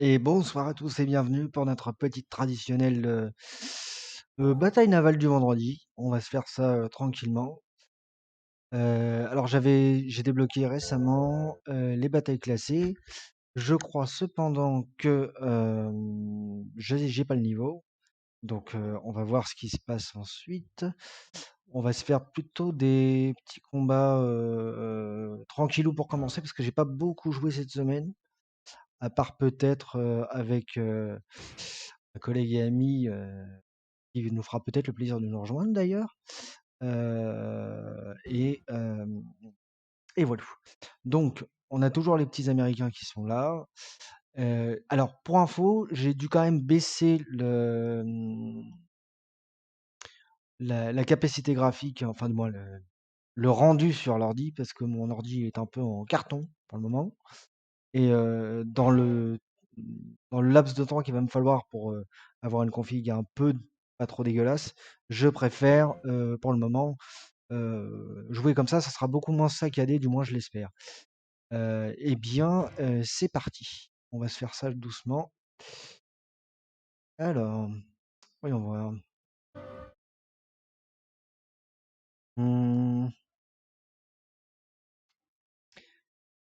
Et bonsoir à tous et bienvenue pour notre petite traditionnelle bataille navale du vendredi. On va se faire ça tranquillement. Alors j'ai débloqué récemment les batailles classées. Je crois cependant que j'ai pas le niveau. Donc on va voir ce qui se passe ensuite. On va se faire plutôt des petits combats tranquillou pour commencer parce que j'ai pas beaucoup joué cette semaine. À part peut-être avec un collègue et ami qui nous fera peut-être le plaisir de nous rejoindre d'ailleurs. Et, et voilà. Donc, on a toujours les petits Américains qui sont là. Alors, pour info, j'ai dû quand même baisser la capacité graphique, enfin, du moins le rendu sur l'ordi, parce que mon ordi est un peu en carton pour le moment. Et dans le laps de temps qu'il va me falloir pour avoir une config un peu pas trop dégueulasse, je préfère pour le moment jouer comme ça sera beaucoup moins saccadé, du moins je l'espère. Eh bien, c'est parti. On va se faire ça doucement. Alors, voyons voir. Hmm,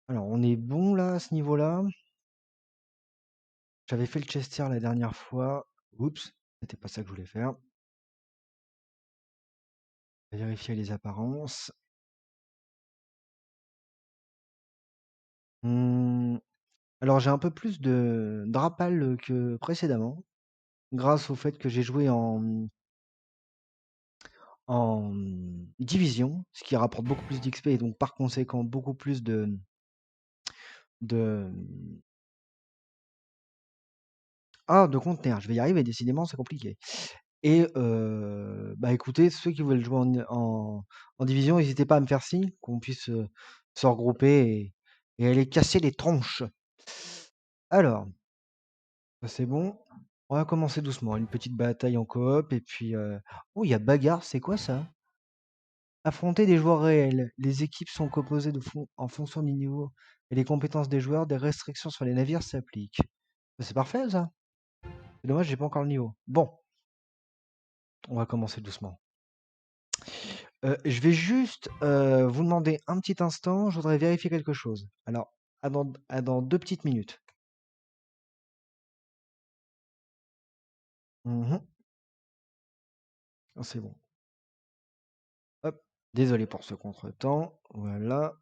Alors, on est bon là à ce niveau-là. J'avais fait le Chester la dernière fois. Oups, c'était pas ça que je voulais faire. Vérifier les apparences. Hmm, Alors j'ai un peu plus de drapal que précédemment, grâce au fait que j'ai joué en division, ce qui rapporte beaucoup plus d'XP et donc par conséquent beaucoup plus de de conteneurs. Je vais y arriver, décidément c'est compliqué. Et bah écoutez, ceux qui veulent jouer en division, n'hésitez pas à me faire signe, qu'on puisse se regrouper et aller casser les tronches. Alors, ça c'est bon. On va commencer doucement, une petite bataille en coop et puis oh, il y a bagarre, c'est quoi ça? Affronter des joueurs réels. Les équipes sont composées en fonction du niveau et des compétences des joueurs. Des restrictions sur les navires s'appliquent. Bah, c'est parfait ça. C'est dommage, j'ai pas encore le niveau. Bon, on va commencer doucement. Je vais juste vous demander un petit instant. Je voudrais vérifier quelque chose. Alors, à dans 2 petites minutes. Mhm. Ah, c'est bon. Hop. Désolé pour ce contretemps. Voilà.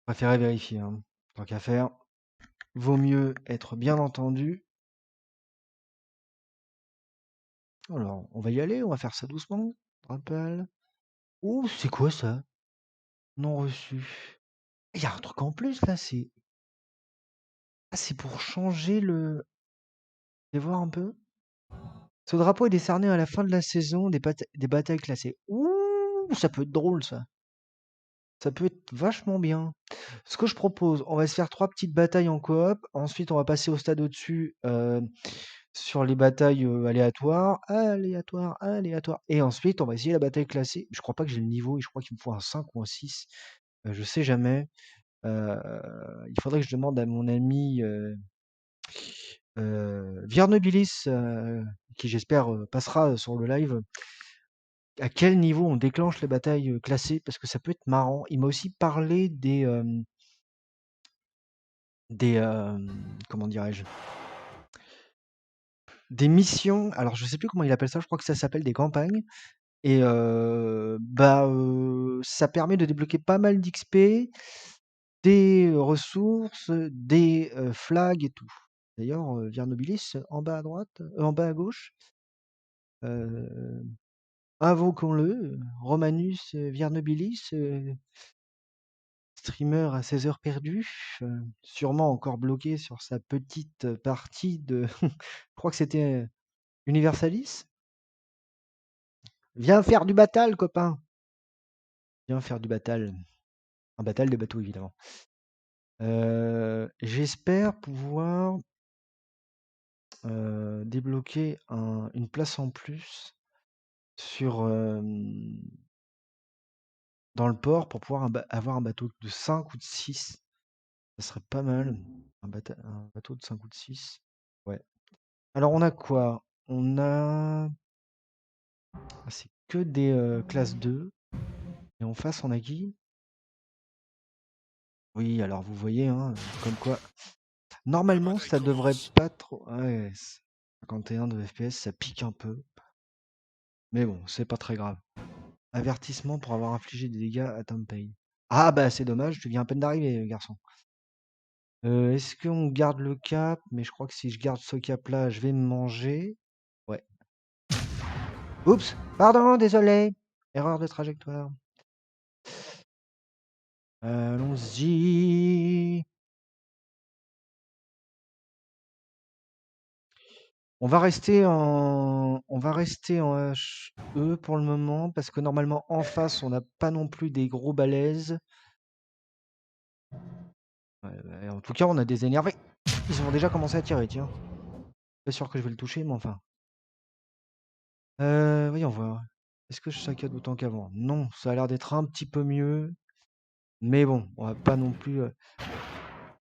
Préférez vérifier, hein. Tant qu'à faire. Vaut mieux être bien entendu. Alors, on va y aller, on va faire ça doucement. Rappel. Oh, c'est quoi ça? Non reçu. Il y a un truc en plus là, c'est. Ah, c'est pour changer le. Fais voir un peu. Ce drapeau est décerné à la fin de la saison des batailles classées. Ouh, ça peut être drôle ça. Ça peut être vachement bien. Ce que je propose, on va se faire 3 petites batailles en coop. Ensuite, on va passer au stade au-dessus sur les batailles aléatoires. Aléatoires, aléatoires. Et ensuite, on va essayer la bataille classée. Je crois pas que j'ai le niveau et je crois qu'il me faut un 5 ou un 6. Je sais jamais. Heu, il faudrait que je demande à mon ami, Viernobilis, qui j'espère, passera sur le live, à quel niveau on déclenche les batailles, classées? Parce que ça peut être marrant. Il m'a aussi parlé comment dirais-je? Des missions, alors je sais plus comment il appelle ça, je crois que ça s'appelle des campagnes et ça permet de débloquer pas mal d'XP, des ressources, des flags et tout. D'ailleurs, Viernobilis, en bas à droite, en bas à gauche, heu, invoquons-le, Romanus Viernobilis, streamer à 16 heures perdues, sûrement encore bloqué sur sa petite partie de je crois que c'était Universalis? Viens faire du batal, copain! Viens faire du batal. Un batal de bateau, évidemment. J'espère pouvoir débloquer une place en plus sur dans le port pour pouvoir avoir un bateau de 5 ou de 6. Ça serait pas mal. Un bateau de 5 ou de 6. Ouais. Alors on a quoi? On a... Ah, c'est que des classes 2. Et en face, on a qui? Oui, alors vous voyez, hein, comme quoi. La Normalement, bataille ça devrait commence. pas trop. Ouais, 51 de FPS, ça pique un peu. Mais bon, c'est pas très grave. Avertissement pour avoir infligé des dégâts à Tom Payne. Ah bah c'est dommage, tu viens à peine d'arriver, garçon. Est-ce qu'on garde le cap? Mais je crois que si je garde ce cap-là, je vais me manger. Ouais. Oups, pardon, désolé. Erreur de trajectoire. Allons-y. On va rester en HE pour le moment parce que normalement en face on n'a pas non plus des gros balaises. Ouais, en tout cas on a des énervés. Ils ont déjà commencé à tirer, tiens. Pas sûr que je vais le toucher, mais enfin. Voyons voir. Est-ce que je saccade autant qu'avant? Non, ça a l'air d'être un petit peu mieux. Mais bon, on va pas non plus.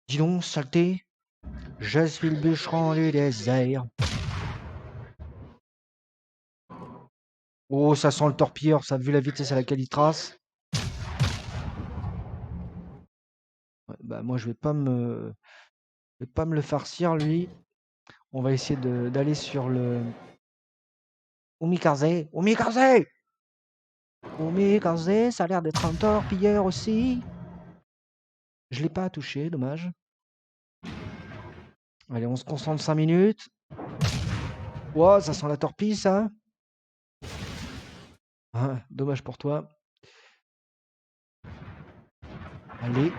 Dis donc, saleté, je suis le bûcheron du désert. Oh, ça sent le torpilleur, ça, vu la vitesse à laquelle il trace. Ouais, bah, moi, je vais pas me le farcir, lui. On va essayer d'aller sur le. Umikaze! Umikaze! Umikaze, ça a l'air d'être un torpilleur aussi. Je l'ai pas touché, dommage. Allez, on se concentre 5 minutes. Ouah, ça sent la torpille, ça. Ah, dommage pour toi. Allez.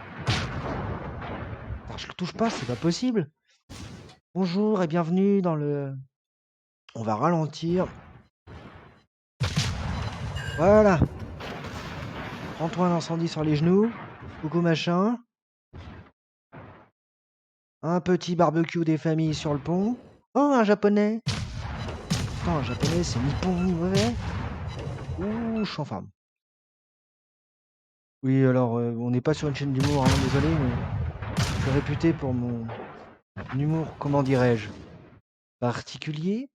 Alors, je le touche pas, c'est pas possible. Bonjour et bienvenue dans le. On va ralentir. Voilà. Prends-toi un incendie sur les genoux. Coucou machin. Un petit barbecue des familles sur le pont. Oh, un japonais. Putain, un japonais, c'est ni bon ni mauvais. Ouh, je suis en forme. Oui, alors, on n'est pas sur une chaîne d'humour, hein, désolé, mais je suis réputé pour mon humour, comment dirais-je, particulier,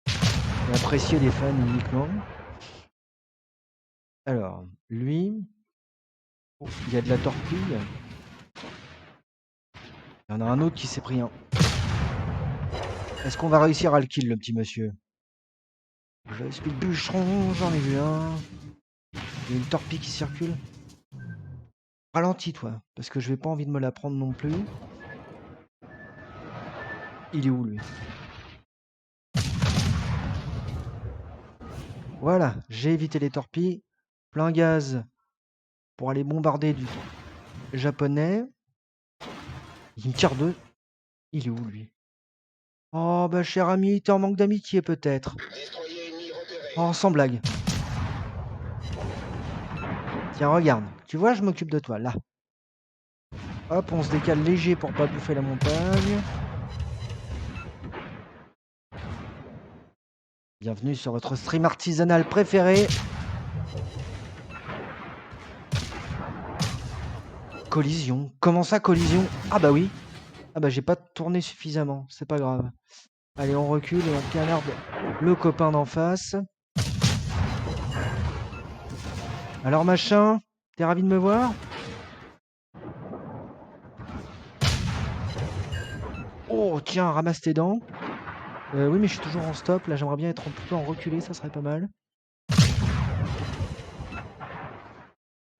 et apprécié des fans uniquement. Alors, lui, oh, il y a de la torpille. Il y en a un autre qui s'est pris un. Est-ce qu'on va réussir à le kill, le petit monsieur? Je suis le bûcheron, j'en ai vu un. Il y a une torpille qui circule. Ralentis, toi, parce que je vais pas envie de me la prendre non plus. Il est où, lui? Voilà, j'ai évité les torpilles. Plein gaz pour aller bombarder du japonais. Il me tire deux. Il est où, lui? Oh, bah, cher ami, t'es en manque d'amitié, peut-être. Oh, sans blague. Tiens, regarde. Tu vois, je m'occupe de toi, là. Hop, on se décale léger pour pas bouffer la montagne. Bienvenue sur votre stream artisanal préféré. Collision. Comment ça, collision? Ah bah oui. Ah bah j'ai pas tourné suffisamment. C'est pas grave. Allez, on recule et on canarde le copain d'en face. Alors machin, t'es ravi de me voir? Oh tiens, ramasse tes dents. Oui mais je suis toujours en stop. Là j'aimerais bien être plutôt en reculé, ça serait pas mal.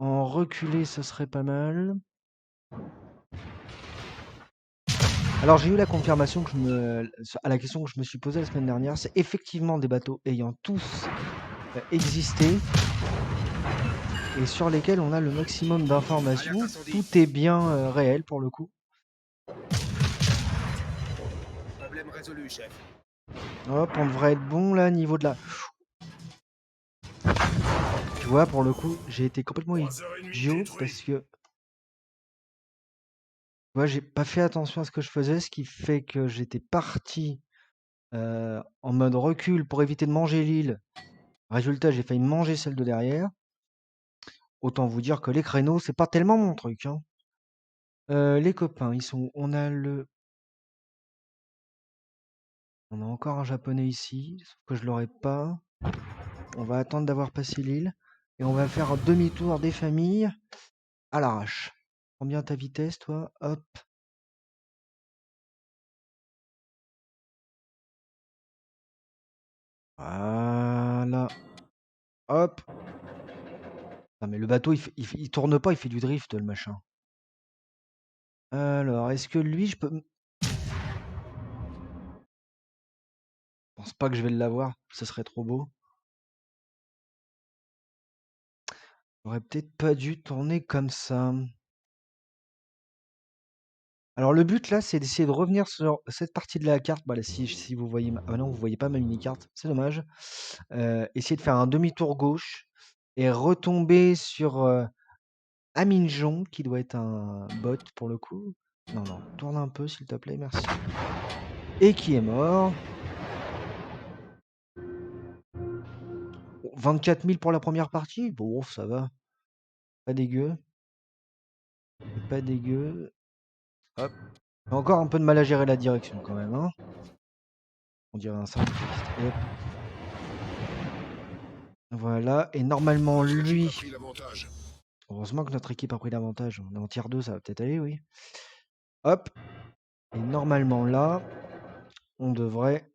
En reculé, ce serait pas mal. Alors j'ai eu la confirmation à la question que je me suis posée la semaine dernière. C'est effectivement des bateaux ayant tous existé et sur lesquels on a le maximum d'informations. Tout est bien réel pour le coup. Problème résolu, chef. Hop, on devrait être bon là, niveau de la... Tu vois, pour le coup, j'ai été complètement 3h30 idiot parce que... Tu vois, j'ai pas fait attention à ce que je faisais, ce qui fait que j'étais parti en mode recul pour éviter de manger l'île. Résultat, j'ai failli manger celle de derrière. Autant vous dire que les créneaux, c'est pas tellement mon truc, hein. Les copains, ils sont on a encore un japonais ici, sauf que je l'aurai pas. On va attendre d'avoir passé l'île et on va faire un demi-tour des familles à l'arrache. Prends bien ta vitesse, toi. Hop. Voilà. Hop. Non mais le bateau, il tourne pas, il fait du drift, le machin. Alors, est-ce que lui, je peux... Je pense pas que je vais l'avoir, ce serait trop beau. J'aurais peut-être pas dû tourner comme ça. Alors le but là, c'est d'essayer de revenir sur cette partie de la carte. Bah, là, si vous voyez... Ah non, vous voyez pas ma mini-carte, c'est dommage. Essayer de faire un demi-tour gauche et retomber sur Aminjon, qui doit être un bot pour le coup. Non, non, tourne un peu s'il te plaît, merci. Et qui est mort. 24 000 pour la première partie. Bon, ça va. Pas dégueu. Pas dégueu. Hop. J'ai encore un peu de mal à gérer la direction quand même, hein. On dirait un simpliste. Hop. Voilà. Et normalement, lui. Heureusement que notre équipe a pris l'avantage. On est en tier 2, ça va peut-être aller, oui. Hop. Et normalement, là, on devrait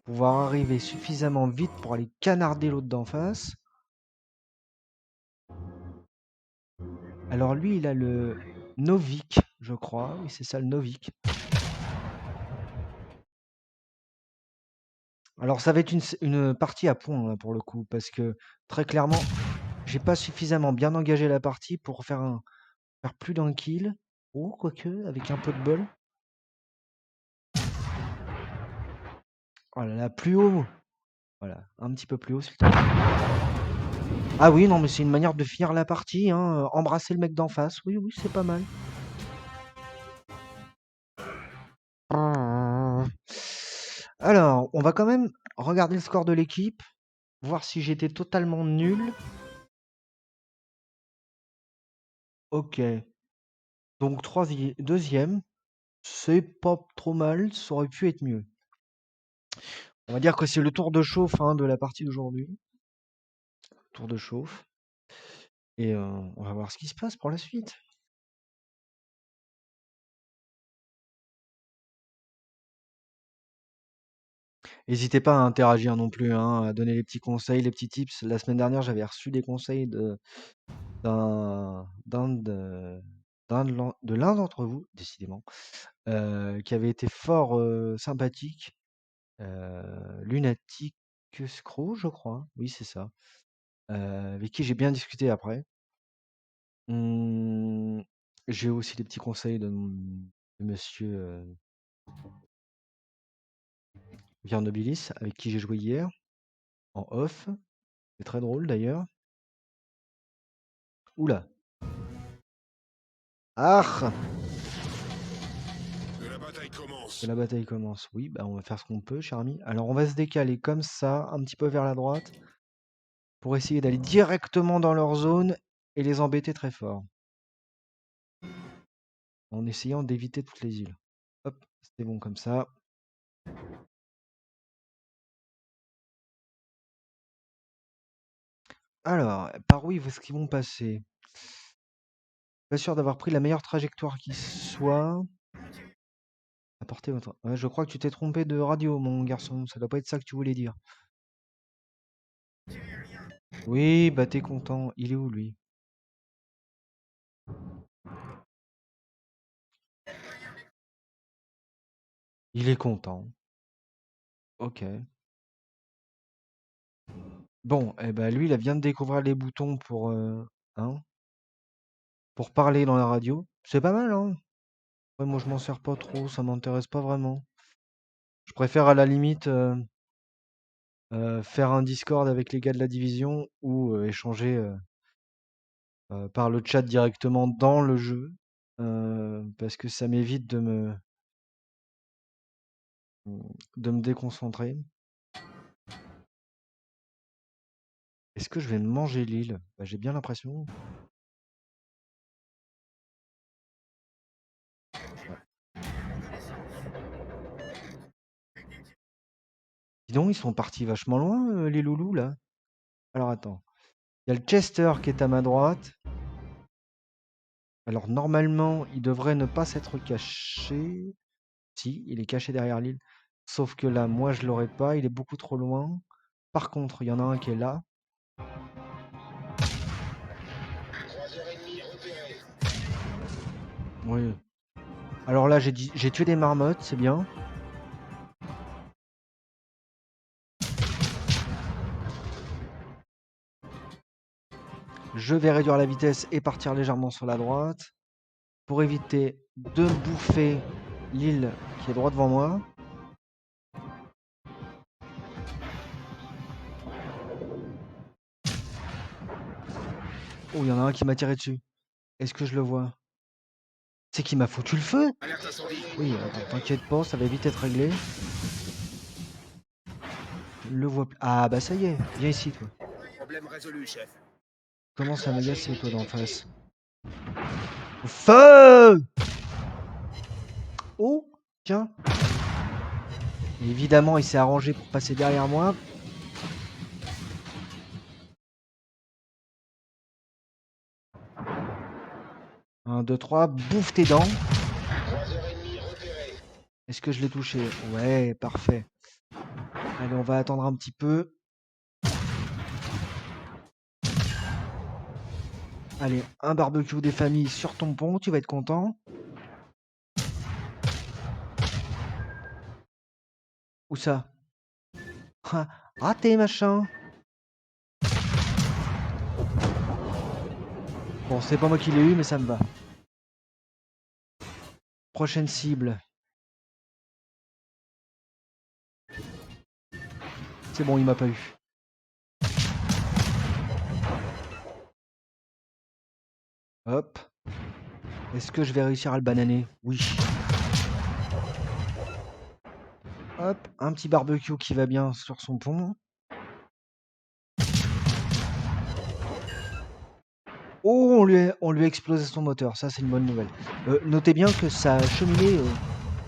pouvoir arriver suffisamment vite pour aller canarder l'autre d'en face. Alors lui, il a le Novik, je crois. Oui, c'est ça, le Novik. Alors ça va être une partie à points, là, pour le coup, parce que très clairement, j'ai pas suffisamment bien engagé la partie pour faire plus d'un kill. Oh, quoique, avec un peu de bol. Oh là là, plus haut. Voilà, un petit peu plus haut, s'il te plaît. Ah oui, non, mais c'est une manière de finir la partie, hein. Embrasser le mec d'en face. Oui, oui, c'est pas mal. Alors, on va quand même regarder le score de l'équipe, voir si j'étais totalement nul. Ok. Donc, deuxième, c'est pas trop mal, ça aurait pu être mieux. On va dire que c'est le tour de chauffe hein, de la partie d'aujourd'hui. Tour de chauffe. Et on va voir ce qui se passe pour la suite. N'hésitez pas à interagir non plus, hein, à donner les petits conseils, les petits tips. La semaine dernière, j'avais reçu des conseils de l'un d'entre vous, décidément, qui avait été fort sympathique. Lunatic Screw, je crois. Oui, c'est ça. Avec qui j'ai bien discuté après. Mmh, j'ai aussi des petits conseils de monsieur Viernobilis, avec qui j'ai joué hier, en off. C'est très drôle d'ailleurs. Oula. Ah! Que la bataille commence. Que la bataille commence. Oui, bah on va faire ce qu'on peut, cher ami. Alors on va se décaler comme ça, un petit peu vers la droite, pour essayer d'aller directement dans leur zone et les embêter très fort. En essayant d'éviter toutes les îles. Hop, c'était bon comme ça. Alors, par où est-ce qu'ils vont passer? Pas sûr d'avoir pris la meilleure trajectoire qui soit. Apportez votre. Ouais, je crois que tu t'es trompé de radio, mon garçon. Ça doit pas être ça que tu voulais dire. Oui, bah t'es content. Il est où lui? Il est content. Ok. Bon, eh ben lui, il vient de découvrir les boutons hein, pour parler dans la radio. C'est pas mal, hein? Ouais, moi, je m'en sers pas trop. Ça m'intéresse pas vraiment. Je préfère à la limite faire un Discord avec les gars de la division ou échanger par le chat directement dans le jeu. Parce que ça m'évite de me déconcentrer. Est-ce que je vais me manger l'île? Bah, j'ai bien l'impression. Dis donc, ils sont partis vachement loin, les loulous, là. Alors attends. Il y a le Chester qui est à ma droite. Alors normalement, il devrait ne pas s'être caché. Si, il est caché derrière l'île. Sauf que là, moi, je l'aurais pas. Il est beaucoup trop loin. Par contre, il y en a un qui est là. Oui. Alors là, j'ai tué des marmottes, c'est bien. Je vais réduire la vitesse et partir légèrement sur la droite pour éviter de bouffer l'île qui est droit devant moi. Oh, il y en a un qui m'a tiré dessus. Est-ce que je le vois? C'est qui m'a foutu le feu? Alerte incendie. Oui, attends, t'inquiète pas, ça va vite être réglé. Je le vois plus. Ah bah ça y est, viens ici toi. Problème résolu, chef. Commence à m'agacer toi d'en face. Au feu! Oh, tiens. Et évidemment, il s'est arrangé pour passer derrière moi. Un, deux, trois, bouffe tes dents. Est-ce que je l'ai touché? Ouais, parfait. Allez, on va attendre un petit peu. Allez, un barbecue des familles sur ton pont, tu vas être content. Où ça? Ah, raté, machin. Bon, c'est pas moi qui l'ai eu, mais ça me va. Prochaine cible. C'est bon, il m'a pas eu. Hop. Est-ce que je vais réussir à le bananer? Oui. Hop, un petit barbecue qui va bien sur son pont. Oh, on lui a explosé son moteur, ça c'est une bonne nouvelle. Notez bien que sa cheminée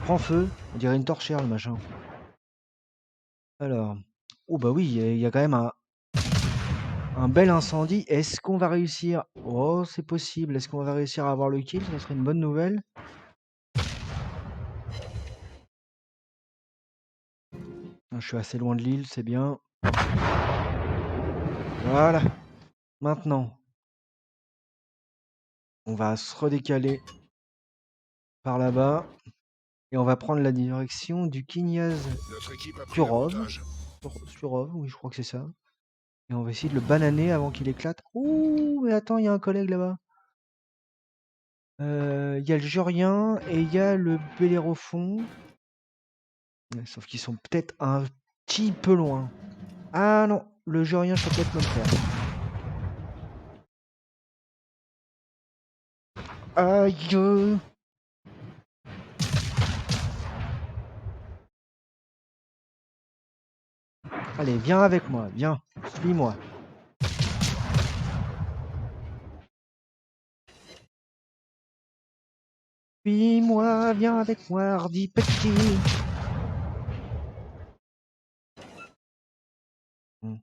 prend feu, on dirait une torchère le machin. Alors, oh bah oui, il y a quand même un bel incendie. Est-ce qu'on va réussir? Oh, c'est possible. Est-ce qu'on va réussir à avoir le kill? Ça serait une bonne nouvelle. Je suis assez loin de l'île, c'est bien. Voilà. Maintenant, on va se redécaler par là-bas et on va prendre la direction du Kinyaz Notre équipe a pris Surov. l'avantage. Surov, oui, je crois que c'est ça. Et on va essayer de le bananer avant qu'il éclate. Ouh, mais attends, il y a un collègue là-bas. Il y a le Jurien et il y a le Bellérophon. Ouais, sauf qu'ils sont peut-être un petit peu loin. Ah non, le Jurien, je peux peut-être me le faire. Aïe! Allez, viens avec moi, viens, suis-moi. Suis-moi, viens avec moi, hardi petit. Hmm.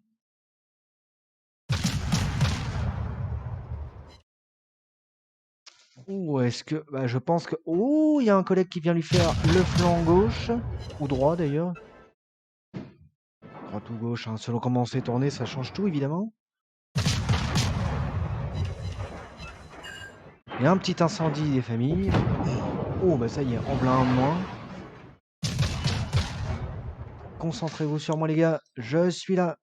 Ou est-ce que... Bah, je pense que... Oh, il y a un collègue qui vient lui faire le flanc gauche. Ou droit d'ailleurs. Droite ou gauche, hein, selon comment on s'est tourné, ça change tout évidemment. Il y a un petit incendie des familles. Oh, bah ça y est, en plein un de moins. Concentrez-vous sur moi les gars, je suis là.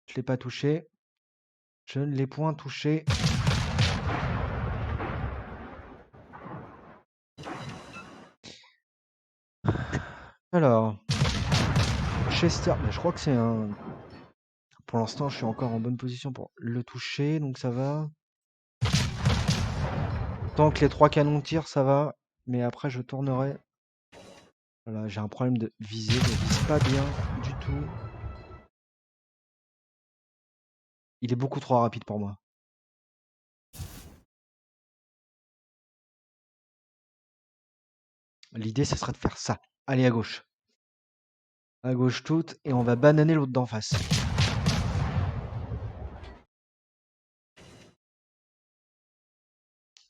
Je l'ai pas touché. Je ne l'ai point touché. Alors, Chester, bah, je crois que c'est un... Pour l'instant, je suis encore en bonne position pour le toucher, donc ça va. Tant que les trois canons tirent, ça va. Mais après, je tournerai. Voilà, j'ai un problème de visée, je vise pas bien du tout. Il est beaucoup trop rapide pour moi. L'idée, ce sera de faire ça. Allez à gauche. À gauche toute, et on va bananer l'autre d'en face.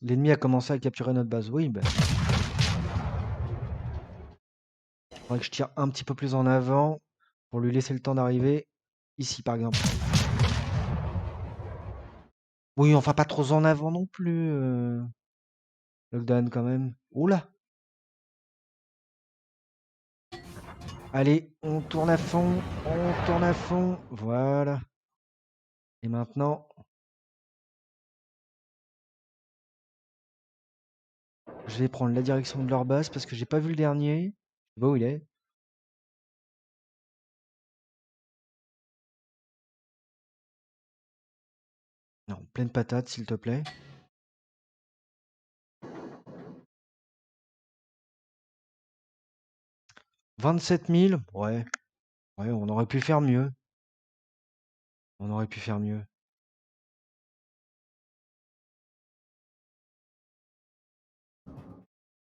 L'ennemi a commencé à capturer notre base. Oui, ben. Faudrait que je tire un petit peu plus en avant pour lui laisser le temps d'arriver. Ici, par exemple. Oui, enfin pas trop en avant non plus. Lockdown quand même. Oula! Allez, on tourne à fond. On tourne à fond. Voilà. Et maintenant, je vais prendre la direction de leur base parce que j'ai pas vu le dernier. Je sais pas où il est. Non, pleine patate, s'il te plaît. 27 000. Ouais. Ouais, on aurait pu faire mieux. On aurait pu faire mieux.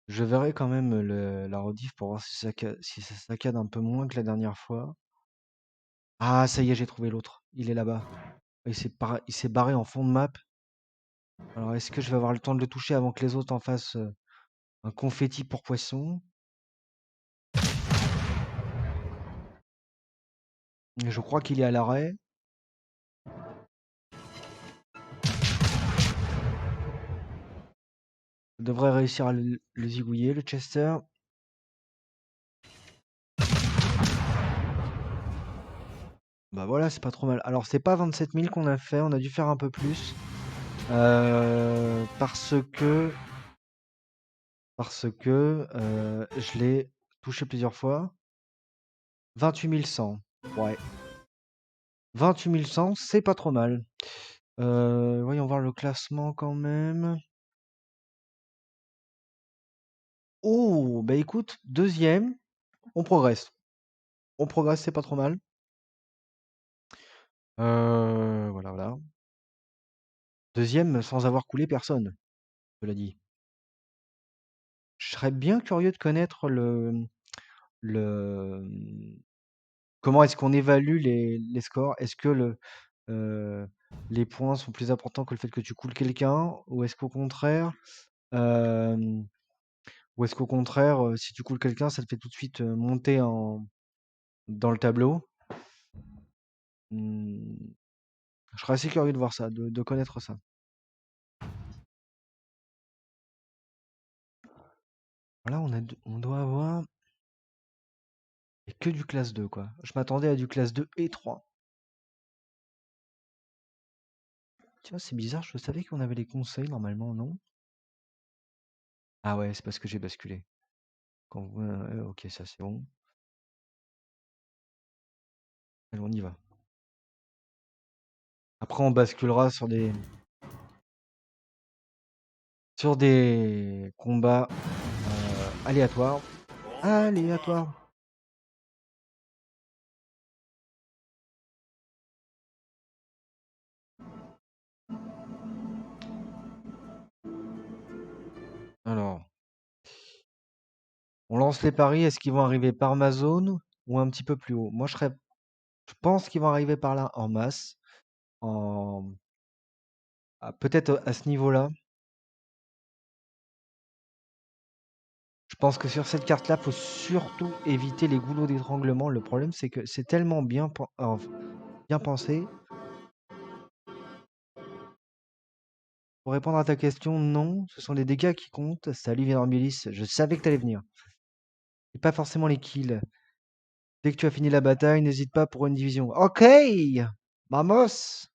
Je verrai quand même la rediff pour voir si ça saccade un peu moins que la dernière fois. Ah, ça y est, j'ai trouvé l'autre. Il est là-bas. Il s'est barré en fond de map. Alors, est-ce que je vais avoir le temps de le toucher avant que les autres en fassent un confetti pour poisson? Et je crois qu'il est à l'arrêt. Je devrais réussir à le zigouiller, le Chester. Bah voilà, c'est pas trop mal. Alors, c'est pas 27 000 qu'on a fait, on a dû faire un peu plus. Parce que je l'ai touché plusieurs fois. 28 100. Ouais. 28 100, c'est pas trop mal. Voyons voir le classement quand même. Oh, bah écoute, deuxième, on progresse. On progresse, c'est pas trop mal. Voilà, voilà. Deuxième sans avoir coulé personne, cela dit. Je serais bien curieux de connaître le comment est-ce qu'on évalue les scores. Est-ce que les points sont plus importants que le fait que tu coules quelqu'un, ou est-ce qu'au contraire, euh, si tu coules quelqu'un, ça te fait tout de suite monter dans le tableau. Hmm, je serais assez curieux de voir ça, de connaître ça. Là, on doit avoir et que du classe 2, quoi. Je m'attendais à du classe 2 et 3. Tu vois, c'est bizarre, je savais qu'on avait les conseils normalement, non? Ah ouais, c'est parce que j'ai basculé. Ok, ça c'est bon. Allez, on y va. Après, on basculera sur des combats aléatoires. Aléatoires. Alors, on lance les paris. Est-ce qu'ils vont arriver par ma zone ou un petit peu plus haut? Moi, je pense qu'ils vont arriver par là en masse. Peut-être à ce niveau-là. Je pense que sur cette carte-là, faut surtout éviter les goulots d'étranglement. Le problème, c'est que c'est tellement bien pensé. Pour répondre à ta question, non, ce sont les dégâts qui comptent. Salut Vénormilis, je savais que t'allais venir. Et pas forcément les kills. Dès que tu as fini la bataille, n'hésite pas pour une division. Ok, vamos.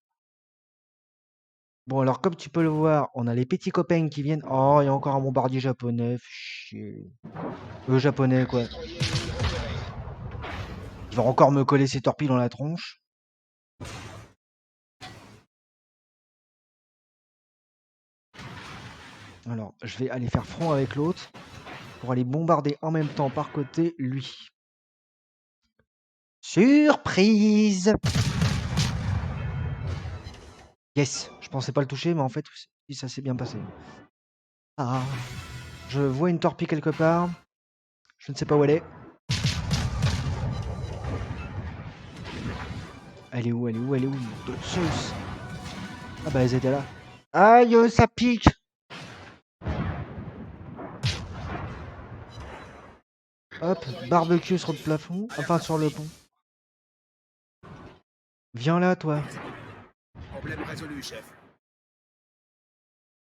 Bon, alors comme tu peux le voir, on a les petits copains qui viennent. Oh, il y a encore un bombardier japonais. Chier. Japonais, quoi. Il va encore me coller ses torpilles dans la tronche. Alors, je vais aller faire front avec l'autre pour aller bombarder en même temps par côté lui. Surprise! Yes, je pensais pas le toucher, mais en fait, ça s'est bien passé. Ah, je vois une torpille quelque part. Je ne sais pas où elle est. Elle est où? Elle est où? Elle est où? Nom de Zeus. Ah bah elles étaient là. Aïe, ça pique! Hop, barbecue sur le plafond, Alerte enfin sur le incendie. pont. Viens là, toi. Problème résolu, chef.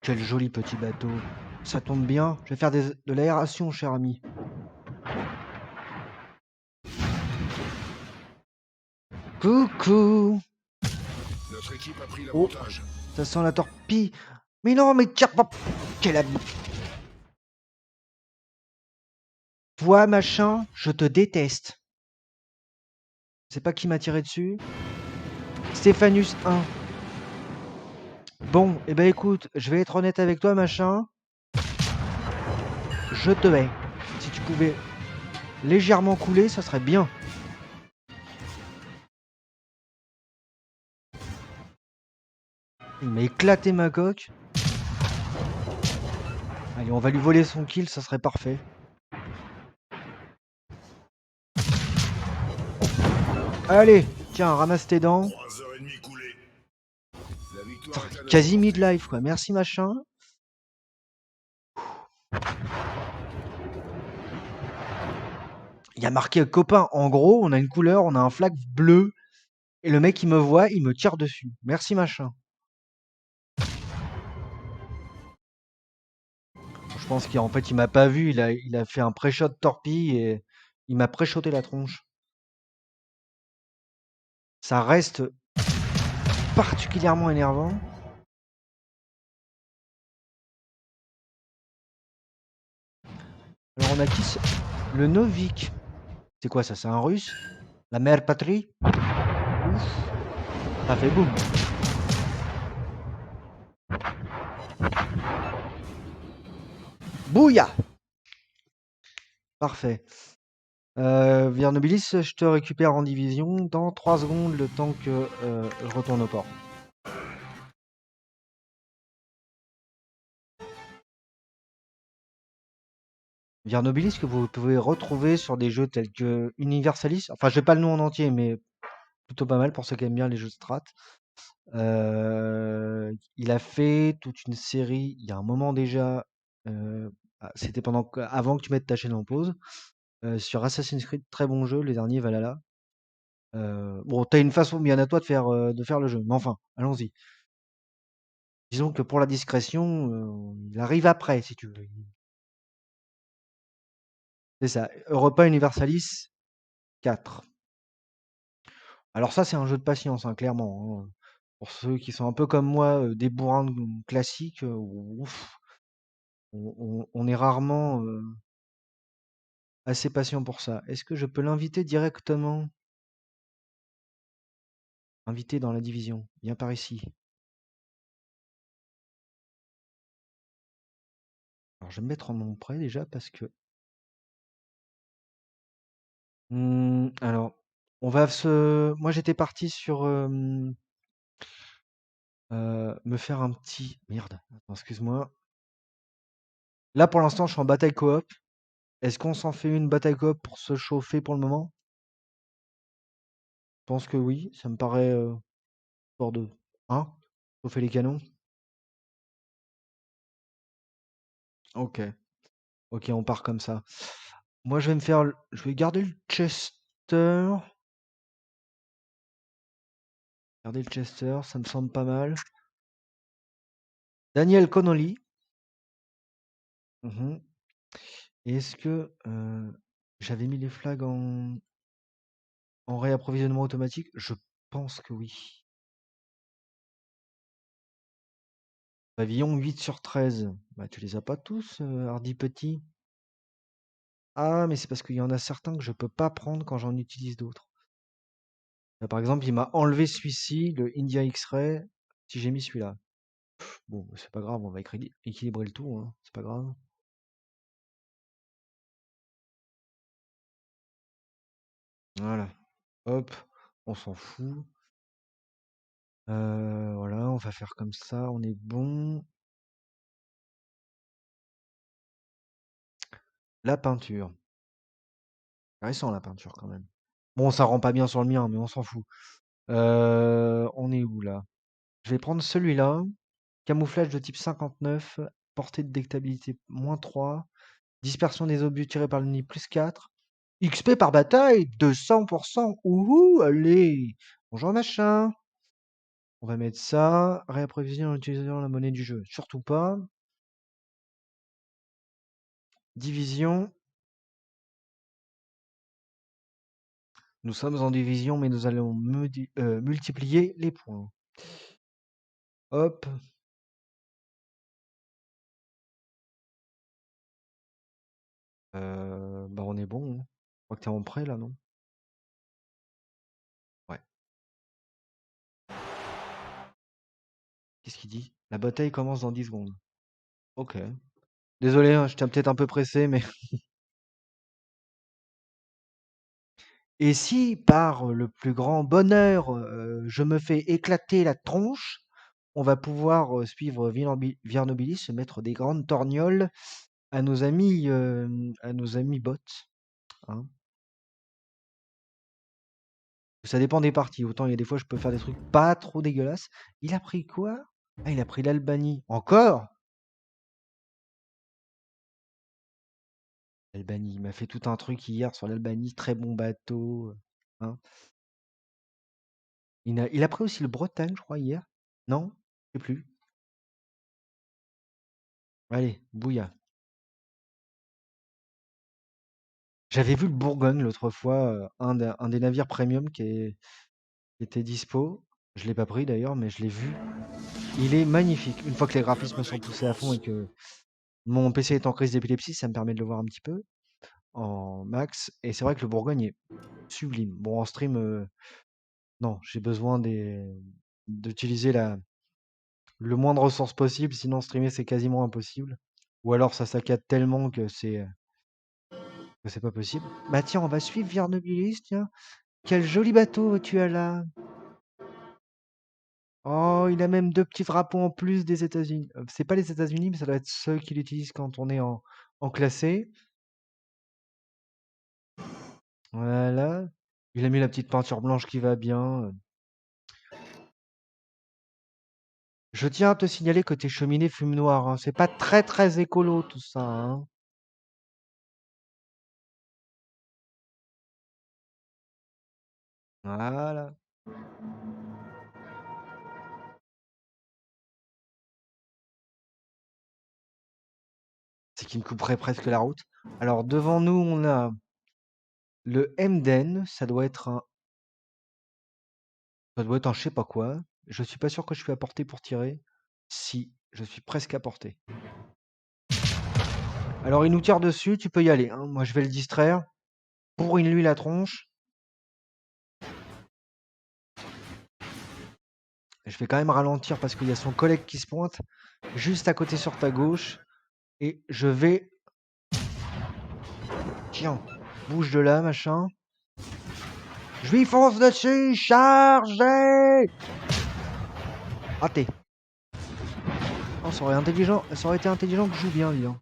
Quel joli petit bateau. Ça tombe bien, je vais faire de l'aération, cher ami. Coucou! Notre équipe a pris Oh, l'avantage. ça sent la torpille. Mais non, mais tire pas. Quel ami. Toi, machin, je te déteste. C'est pas qui m'a tiré dessus. Stéphanus 1. Bon, eh ben écoute, je vais être honnête avec toi, machin. Je te hais. Si tu pouvais légèrement couler, ça serait bien. Il m'a éclaté ma coque. Allez, on va lui voler son kill, ça serait parfait. Allez, tiens, ramasse tes dents. 3 heures et demie coulées. La Putain, victoire est à notre quasi portée. midlife, quoi. Merci, machin. Il y a marqué copain. En gros, on a une couleur, on a un flag bleu. Et le mec, il me voit, il me tire dessus. Merci, machin. Je pense qu'en fait, il m'a pas vu. Il a fait un pré-shot torpille et il m'a pré-shoté la tronche. Ça reste particulièrement énervant. Alors, on a qui le Novik. C'est quoi ça? C'est un russe? La mère patrie? Ouf. Ça fait boum. Bouya! Parfait. Viernobilis, je te récupère en division dans 3 secondes, le temps que je retourne au port. Viernobilis que vous pouvez retrouver sur des jeux tels que Universalis. Enfin, je vais pas le nom en entier, mais plutôt pas mal pour ceux qui aiment bien les jeux de strat. Il a fait toute une série, il y a un moment déjà, c'était avant que tu mettes ta chaîne en pause, sur Assassin's Creed, très bon jeu, les derniers Valhalla. Bon, t'as une façon bien à toi de faire le jeu, mais enfin, allons-y. Disons que pour la discrétion, il arrive après, si tu veux. C'est ça, Europa Universalis 4. Alors ça, c'est un jeu de patience, hein, clairement, hein. Pour ceux qui sont un peu comme moi, des bourrins classiques, ouf, on est rarement assez patient pour ça. Est-ce que je peux l'inviter directement? Invité dans la division. Viens par ici. Alors je vais me mettre en nom prêt déjà parce que. Alors, on va se. Moi j'étais parti sur me faire un petit. Merde, attends, excuse-moi. Là pour l'instant je suis en bataille coop. Est-ce qu'on s'en fait une bataille coop pour se chauffer pour le moment? Je pense que oui, ça me paraît fort de. Hein? Chauffer les canons? Ok. Ok, on part comme ça. Moi je vais me faire. Je vais garder le Chester. Garder le Chester, ça me semble pas mal. Daniel Connolly. Mhm. Est-ce que j'avais mis les flags en réapprovisionnement automatique? Je pense que oui. Pavillon 8 sur 13. Bah, tu les as pas tous, Hardy Petit. Ah, mais c'est parce qu'il y en a certains que je peux pas prendre quand j'en utilise d'autres. Là, par exemple, il m'a enlevé celui-ci, le India X-Ray, si j'ai mis celui-là. Bon, bah, c'est pas grave, on va équilibrer le tout, hein, c'est pas grave. Voilà. Hop, on s'en fout. Voilà, on va faire comme ça, on est bon. La peinture. Intéressant la peinture quand même. Bon, ça rend pas bien sur le mien, mais on s'en fout. On est où là? Je vais prendre celui-là. Camouflage de type 59, portée de détectabilité -3, dispersion des obus tirés par l'ennemi +4, XP par bataille 200%. Ouhou, allez! Bonjour machin. On va mettre ça. Réapprovisionner en utilisant la monnaie du jeu. Surtout pas. Division. Nous sommes en division, mais nous allons multiplier les points. Hop. Bah on est bon, hein. Je crois que t'es en prêt là, non? Ouais. Qu'est-ce qu'il dit? La bataille commence dans 10 secondes. Ok. Désolé, hein, j'étais peut-être un peu pressé, mais... Et si, par le plus grand bonheur, je me fais éclater la tronche, on va pouvoir suivre Viernobilis, se mettre des grandes torgnoles à nos amis bots, hein. Ça dépend des parties. Autant il y a des fois, je peux faire des trucs pas trop dégueulasses. Il a pris quoi? Ah, il a pris l'Albanie. Encore? L'Albanie. Il m'a fait tout un truc hier sur l'Albanie. Très bon bateau, hein. Il a pris aussi le Bretagne, je crois, hier. Non? Je sais plus. Allez, bouilla. J'avais vu le Bourgogne l'autre fois, un des navires premium qui était dispo. Je l'ai pas pris d'ailleurs, mais je l'ai vu. Il est magnifique. Une fois que les graphismes sont poussés à fond et que mon PC est en crise d'épilepsie, ça me permet de le voir un petit peu en max. Et c'est vrai que le Bourgogne est sublime. Bon, en stream, non, j'ai besoin d'utiliser le moins de ressources possible, sinon streamer c'est quasiment impossible. Ou alors ça saccade tellement que c'est pas possible. Bah tiens, on va suivre Viernobilis, tiens. Quel joli bateau tu as là. Oh, il a même 2 petits drapeaux en plus des États-Unis. C'est pas les États-Unis, mais ça doit être ceux qu'il utilise quand on est en classé. Voilà. Il a mis la petite peinture blanche qui va bien. Je tiens à te signaler que tes cheminées fument noir, hein. C'est pas très très écolo tout ça, hein. Voilà. C'est qui me couperait presque la route. Alors devant nous, on a le Emden. Ça doit être un je sais pas quoi. Je suis pas sûr que je suis à portée pour tirer. Si, je suis presque à portée. Alors il nous tire dessus, tu peux y aller, hein. Moi je vais le distraire. Bourrine-lui la tronche. Je vais quand même ralentir parce qu'il y a son collègue qui se pointe juste à côté sur ta gauche. Et je vais... Tiens, bouge de là, machin. Je lui fonce dessus, chargez! Raté. Oh, ça aurait été intelligent que je joue bien, lui, hein.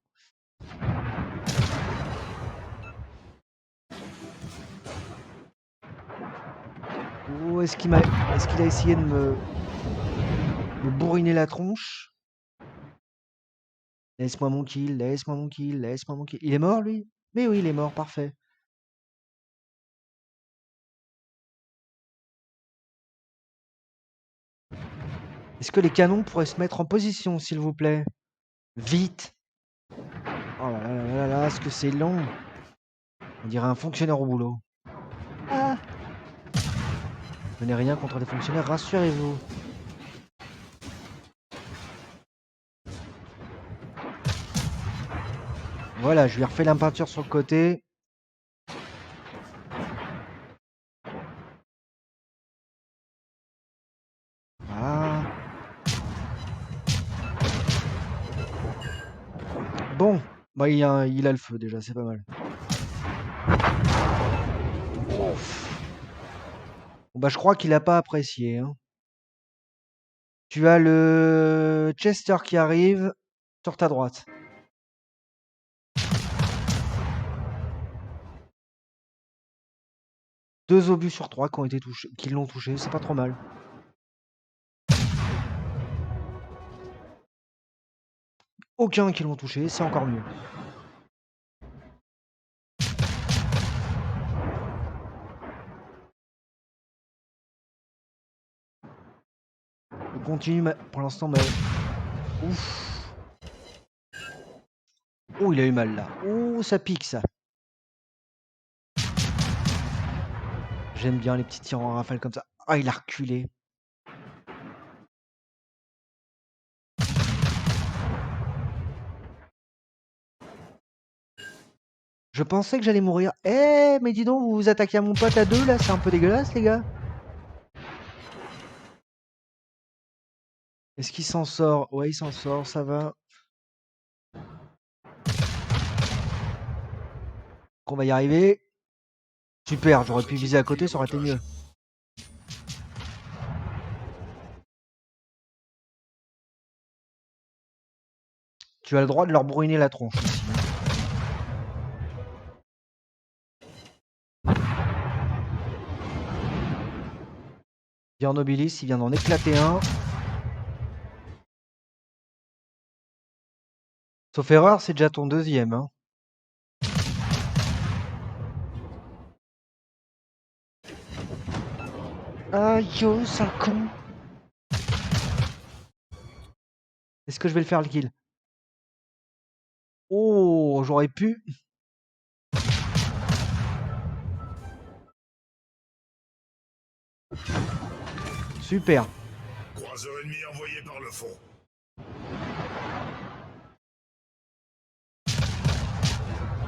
Oh, est-ce qu'il a essayé de me bourriner la tronche? Laisse-moi mon kill, laisse-moi mon kill, laisse-moi mon kill. Il est mort, lui? Mais oui, il est mort, parfait. Est-ce que les canons pourraient se mettre en position, s'il vous plaît? Vite! Oh là là là là là, est-ce que c'est long? On dirait un fonctionnaire au boulot. Ah! Je n'ai rien contre les fonctionnaires, rassurez-vous. Voilà, je lui ai refait la peinture sur le côté. Ah. Bon, bah il a le feu déjà, c'est pas mal. Bon, bah je crois qu'il a pas apprécié, hein. Tu as le Chester qui arrive sur ta droite. 2 obus sur 3 qui ont été touchés, qui l'ont touché, c'est pas trop mal. Aucun qui l'ont touché, c'est encore mieux. Je continue pour l'instant, mais... Ouf. Oh, il a eu mal là. Oh, ça pique ça. J'aime bien les petits tirs en rafale comme ça. Ah, il a reculé. Je pensais que j'allais mourir. Eh, mais dis donc, vous vous attaquez à mon pote à deux là, c'est un peu dégueulasse, les gars. Est-ce qu'il s'en sort? Ouais, il s'en sort, ça va. Qu'on va y arriver. Super, j'aurais Notre pu équipe viser a à pris côté, ça aurait été l'avantage. mieux. Tu as le droit de leur brûler la tronche aussi. Nobilis, il vient d'en éclater un. Sauf erreur, c'est déjà ton deuxième. Hein. Aïe, oh, sale con. Est-ce que je vais le faire le kill? Oh, j'aurais pu. Super. Croiseur ennemi envoyé par le fond.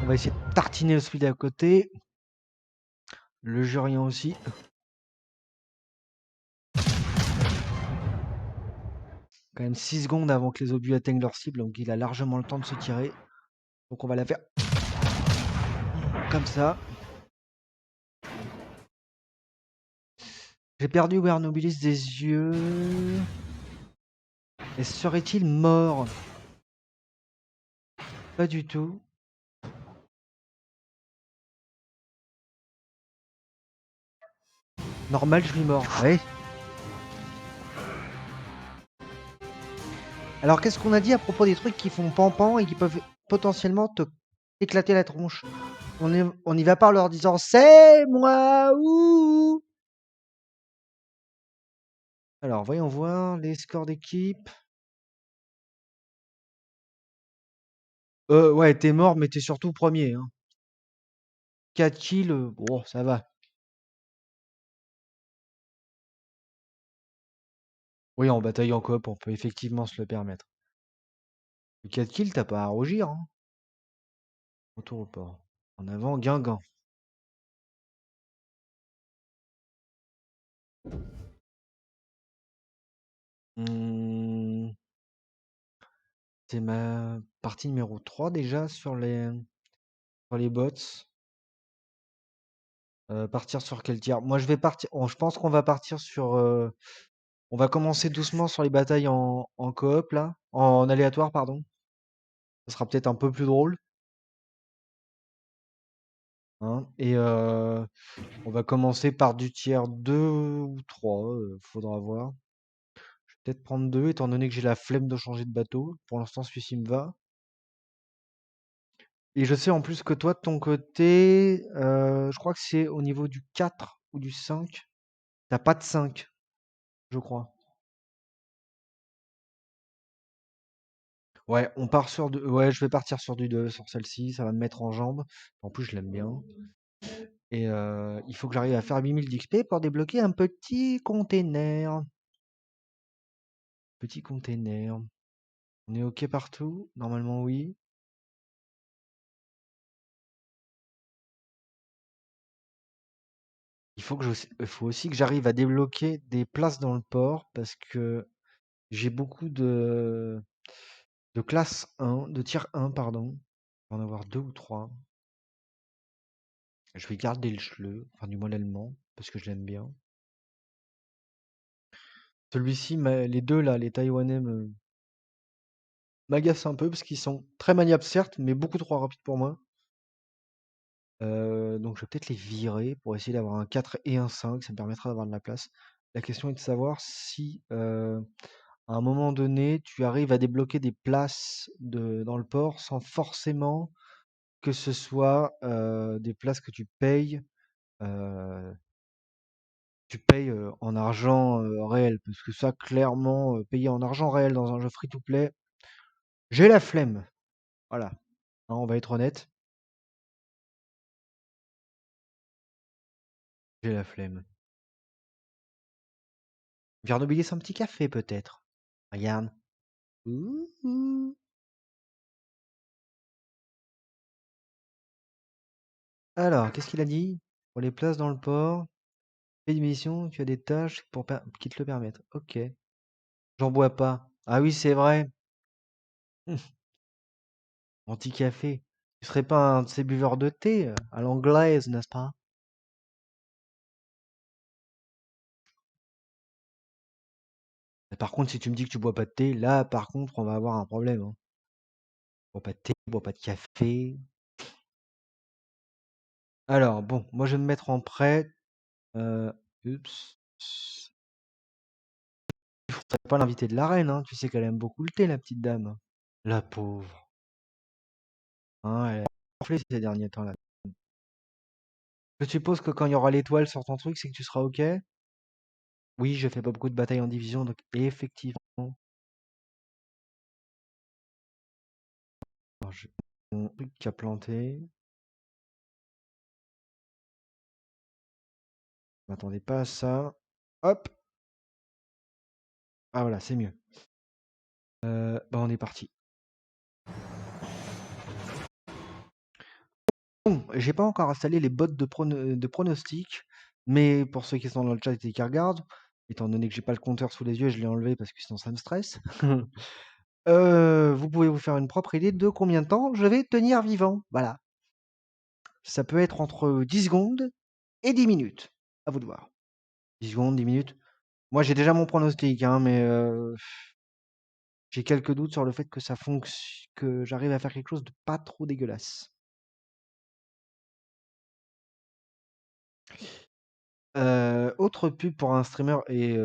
On va essayer de tartiner celui d'à côté. Le Jurien aussi. Quand même 6 secondes avant que les obus atteignent leur cible, donc il a largement le temps de se tirer. Donc on va la faire comme ça. J'ai perdu Wernobilis des yeux. Et serait-il mort? Pas du tout. Normal, je suis mort. Ouais. Alors qu'est-ce qu'on a dit à propos des trucs qui font pan et qui peuvent potentiellement te éclater la tronche? On y va pas en leur disant c'est moi ouh. Alors voyons voir les scores d'équipe. Ouais, t'es mort, mais t'es surtout premier. Hein. 4 kills, bon, ça va. Oui, en bataille en coop, on peut effectivement se le permettre. Le 4 kills, t'as pas à rougir. Hein. Retour au port. En avant, Guingamp. Mmh, c'est ma partie numéro 3 déjà sur les bots. Partir sur quel tir? Moi, je vais partir. Je pense qu'on va partir sur. On va commencer doucement sur les batailles en coop là, en aléatoire, pardon. Ça sera peut-être un peu plus drôle. Hein. Et on va commencer par du tiers 2 ou 3, faudra voir. Je vais peut-être prendre 2 étant donné que j'ai la flemme de changer de bateau. Pour l'instant, celui-ci me va. Et je sais en plus que toi, de ton côté, je crois que c'est au niveau du 4 ou du 5. T'as pas de 5, je crois. Ouais, on part sur ouais, je vais partir sur du 2 sur celle-ci, ça va me mettre en jambes. En plus, je l'aime bien. Et il faut que j'arrive à faire 8000 d'XP pour débloquer un petit container. Petit container. On est OK partout? Normalement, oui. Il faut aussi que j'arrive à débloquer des places dans le port parce que j'ai beaucoup de classe 1, de tier 1, pardon. Je vais en avoir 2 ou 3. Je vais garder le chleu, enfin du moins l'allemand, parce que je l'aime bien. Celui-ci, les deux là, les Taïwanais m'agacent un peu parce qu'ils sont très maniables certes, mais beaucoup trop rapides pour moi. Donc je vais peut-être les virer pour essayer d'avoir un 4 et un 5, ça me permettra d'avoir de la place. La question est de savoir si, à un moment donné, tu arrives à débloquer des places dans le port sans forcément que ce soit des places que tu payes en argent réel. Parce que ça, clairement, payer en argent réel dans un jeu free-to-play, j'ai la flemme. Voilà. Hein, on va être honnête, j'ai la flemme. Viens d'oublier son petit café, peut-être. Regarde. Ouh, ouh. Alors, qu'est-ce qu'il a dit? Pour les places dans le port, fais des missions, tu as des tâches qui te le permettent. Ok. J'en bois pas. Ah oui, c'est vrai. Anti-café. Tu serais pas un de ces buveurs de thé à l'anglaise, n'est-ce pas? Mais par contre, si tu me dis que tu bois pas de thé, là, par contre, on va avoir un problème. Hein. Bois pas de thé, bois pas de café. Alors, bon, moi, je vais me mettre en prêt. Euh, Oups. Tu ne pas l'inviter de la reine, hein. Tu sais qu'elle aime beaucoup le thé, la petite dame. La pauvre. Hein, elle a gonflé ces derniers temps, là. Je suppose que quand il y aura l'étoile sur ton truc, c'est que tu seras OK? Oui, je fais pas beaucoup de batailles en division, donc effectivement. Alors, mon truc qui a planté. Je m'attendais pas à ça. Hop! Ah voilà, c'est mieux. Bah on est parti. Bon, j'ai pas encore installé les bots de pronostic, mais pour ceux qui sont dans le chat et qui regardent, étant donné que j'ai pas le compteur sous les yeux, je l'ai enlevé parce que sinon ça me stresse. Vous pouvez vous faire une propre idée de combien de temps je vais tenir vivant. Voilà. Ça peut être entre 10 secondes et 10 minutes. À vous de voir. 10 secondes, 10 minutes. Moi, j'ai déjà mon pronostic, hein, mais j'ai quelques doutes sur le fait que ça fonctionne, que j'arrive à faire quelque chose de pas trop dégueulasse. Autre pub pour un streamer et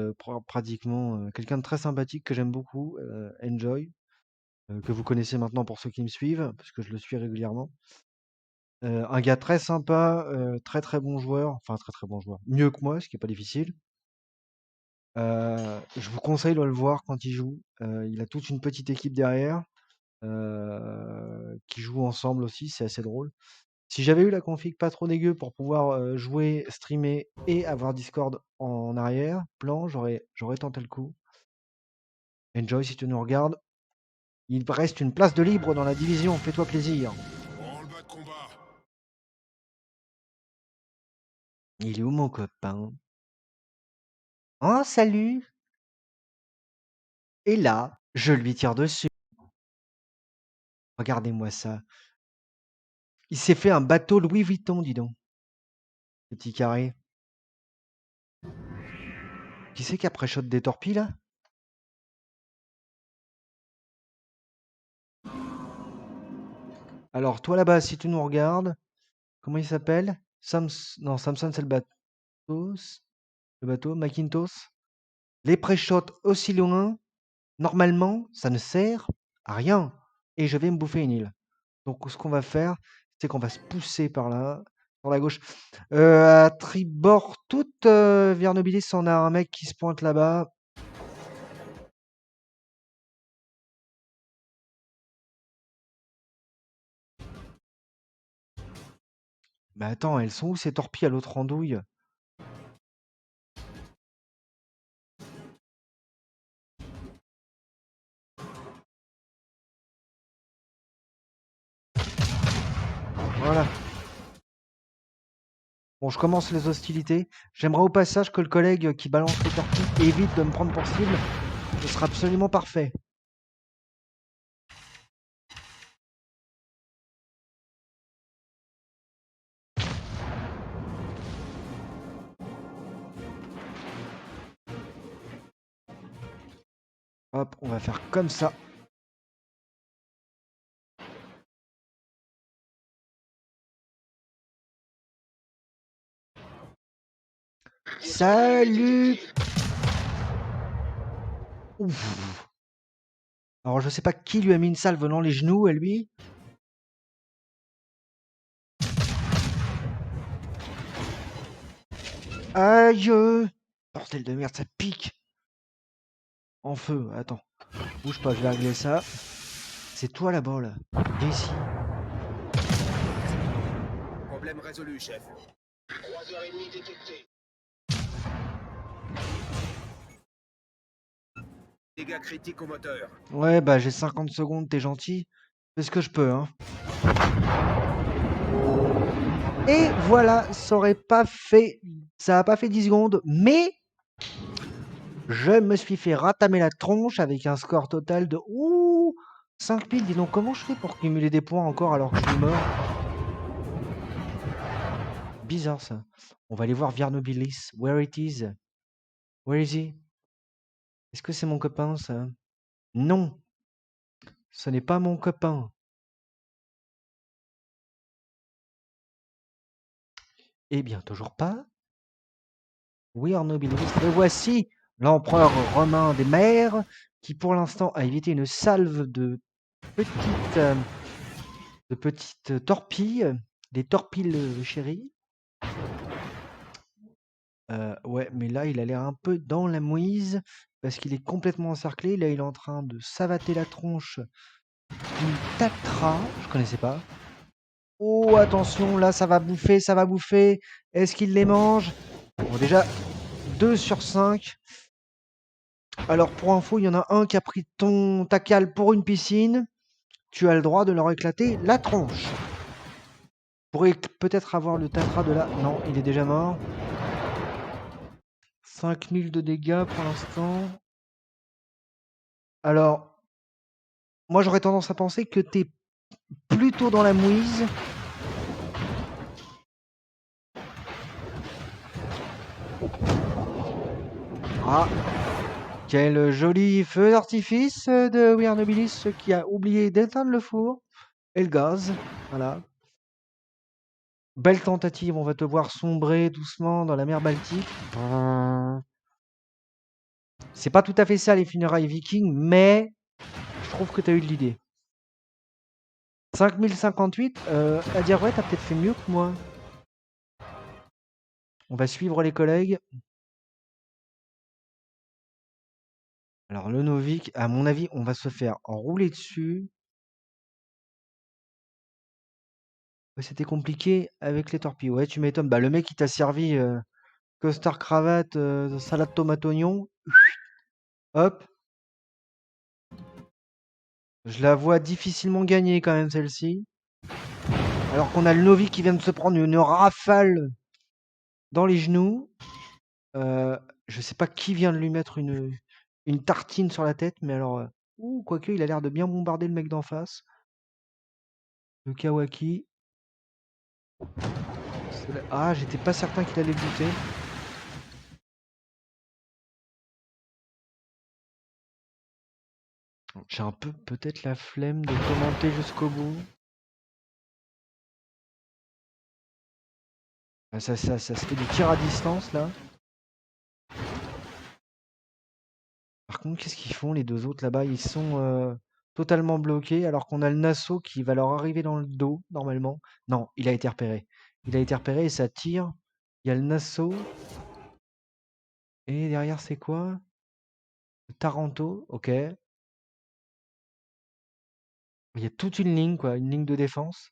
pratiquement quelqu'un de très sympathique que j'aime beaucoup, Enjoy, que vous connaissez maintenant pour ceux qui me suivent, parce que je le suis régulièrement. Un gars très sympa, très très bon joueur, enfin très très bon joueur, mieux que moi, ce qui est pas difficile. Je vous conseille de le voir quand il joue. Il a toute une petite équipe derrière qui joue ensemble aussi, c'est assez drôle. Si j'avais eu la config pas trop dégueu pour pouvoir jouer, streamer et avoir Discord en arrière-plan, j'aurais tenté le coup. Enjoy, si tu nous regardes, il reste une place de libre dans la division, fais-toi plaisir. Branle-bas de combat. Il est où mon copain? Oh, salut! Et là, je lui tire dessus. Regardez-moi ça. Il s'est fait un bateau Louis Vuitton, dis donc. Petit carré. Qui c'est qui a pré-shot des torpilles, là? Alors, toi là-bas, si tu nous regardes, comment il s'appelle? Non, Samson, c'est le bateau. Le bateau, Macintosh. Les pré-shots aussi loin, normalement, ça ne sert à rien. Et je vais me bouffer une île. Donc, ce qu'on va faire, c'est qu'on va se pousser par là, sur la gauche. À tribord, toute Vernobilis, on a un mec qui se pointe là-bas. Mais attends, elles sont où ces torpilles à l'autre andouille? Voilà. Bon, je commence les hostilités. J'aimerais au passage que le collègue qui balance les torpilles évite de me prendre pour cible. Ce sera absolument parfait. Hop, on va faire comme ça. Salut! Ouf! Alors je sais pas qui lui a mis une salve dans les genoux à lui. Aïe! Bordel de merde, ça pique! En feu, attends. Bouge pas, je vais régler ça. C'est toi là-bas, là. Viens ici. Problème résolu, chef. 3h30 détecté. Dégâts critiques au moteur. Ouais, bah j'ai 50 secondes, t'es gentil. Fais ce que je peux, hein. Et voilà, ça aurait pas fait. Ça a pas fait 10 secondes, mais je me suis fait ratamer la tronche avec un score total de. Ouh! 5000, dis donc, comment je fais pour cumuler des points encore alors que je suis mort? Bizarre ça. On va aller voir Viernobilis. Where it is? Where is he? Est-ce que c'est mon copain ça? Non, ce n'est pas mon copain. Eh bien, toujours pas. Viernobilis. Et voici l'empereur romain des mers qui pour l'instant a évité une salve petites, euh, de petites torpilles. Des torpilles chéries. Ouais, mais là, il a l'air un peu dans la mouise parce qu'il est complètement encerclé. Là, il est en train de savater la tronche d'une tatra. Je connaissais pas. Oh, attention, là, ça va bouffer, ça va bouffer. Est-ce qu'il les mange? Bon, déjà, 2 sur 5. Alors, pour info, il y en a un qui a pris ta cale pour une piscine. Tu as le droit de leur éclater la tronche. Pourrait peut-être avoir le tatra de là. Non, il est déjà mort. 5000 de dégâts pour l'instant. Alors, moi j'aurais tendance à penser que t'es plutôt dans la mouise. Ah, quel joli feu d'artifice de Wiernobilis qui a oublié d'éteindre le four et le gaz. Voilà. Belle tentative, on va te voir sombrer doucement dans la mer Baltique. C'est pas tout à fait ça les funérailles vikings, mais je trouve que t'as eu de l'idée. 5058, à dire ouais, t'as peut-être fait mieux que moi. On va suivre les collègues. Alors le Novik, à mon avis, on va se faire enrouler dessus. Ouais, c'était compliqué avec les torpilles. Ouais, tu m'étonnes. Bah, le mec, il t'a servi costard cravate, salade tomate oignon. Hop. Je la vois difficilement gagner quand même celle-ci. Alors qu'on a le Novik qui vient de se prendre une rafale dans les genoux. Je sais pas qui vient de lui mettre une tartine sur la tête, mais alors, ouh, quoique, il a l'air de bien bombarder le mec d'en face. Le Kawaki. Ah, j'étais pas certain qu'il allait le buter. J'ai un peu peut-être la flemme de commenter jusqu'au bout. Ah, ça se fait des tirs à distance là. Par contre, qu'est-ce qu'ils font les deux autres là-bas? Ils sont totalement bloqués alors qu'on a le Nassau qui va leur arriver dans le dos normalement. Non, il a été repéré. Il a été repéré et ça tire. Il y a le Nassau. Et derrière, c'est quoi? Le Taranto, ok. Il y a toute une ligne, quoi, une ligne de défense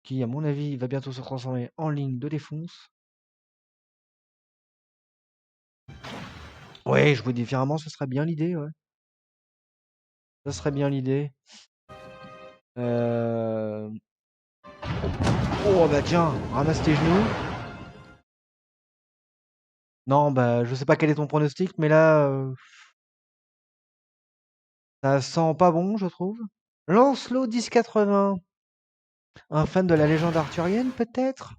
qui, à mon avis, va bientôt se transformer en ligne de défense. Ouais, jouer différemment, ce serait bien l'idée, ouais. Ça serait bien l'idée. Euh... Oh bah tiens, ramasse tes genoux. Non, bah je sais pas quel est ton pronostic, mais là, ça sent pas bon, je trouve. Lancelot 1080, un fan de la légende arthurienne peut-être?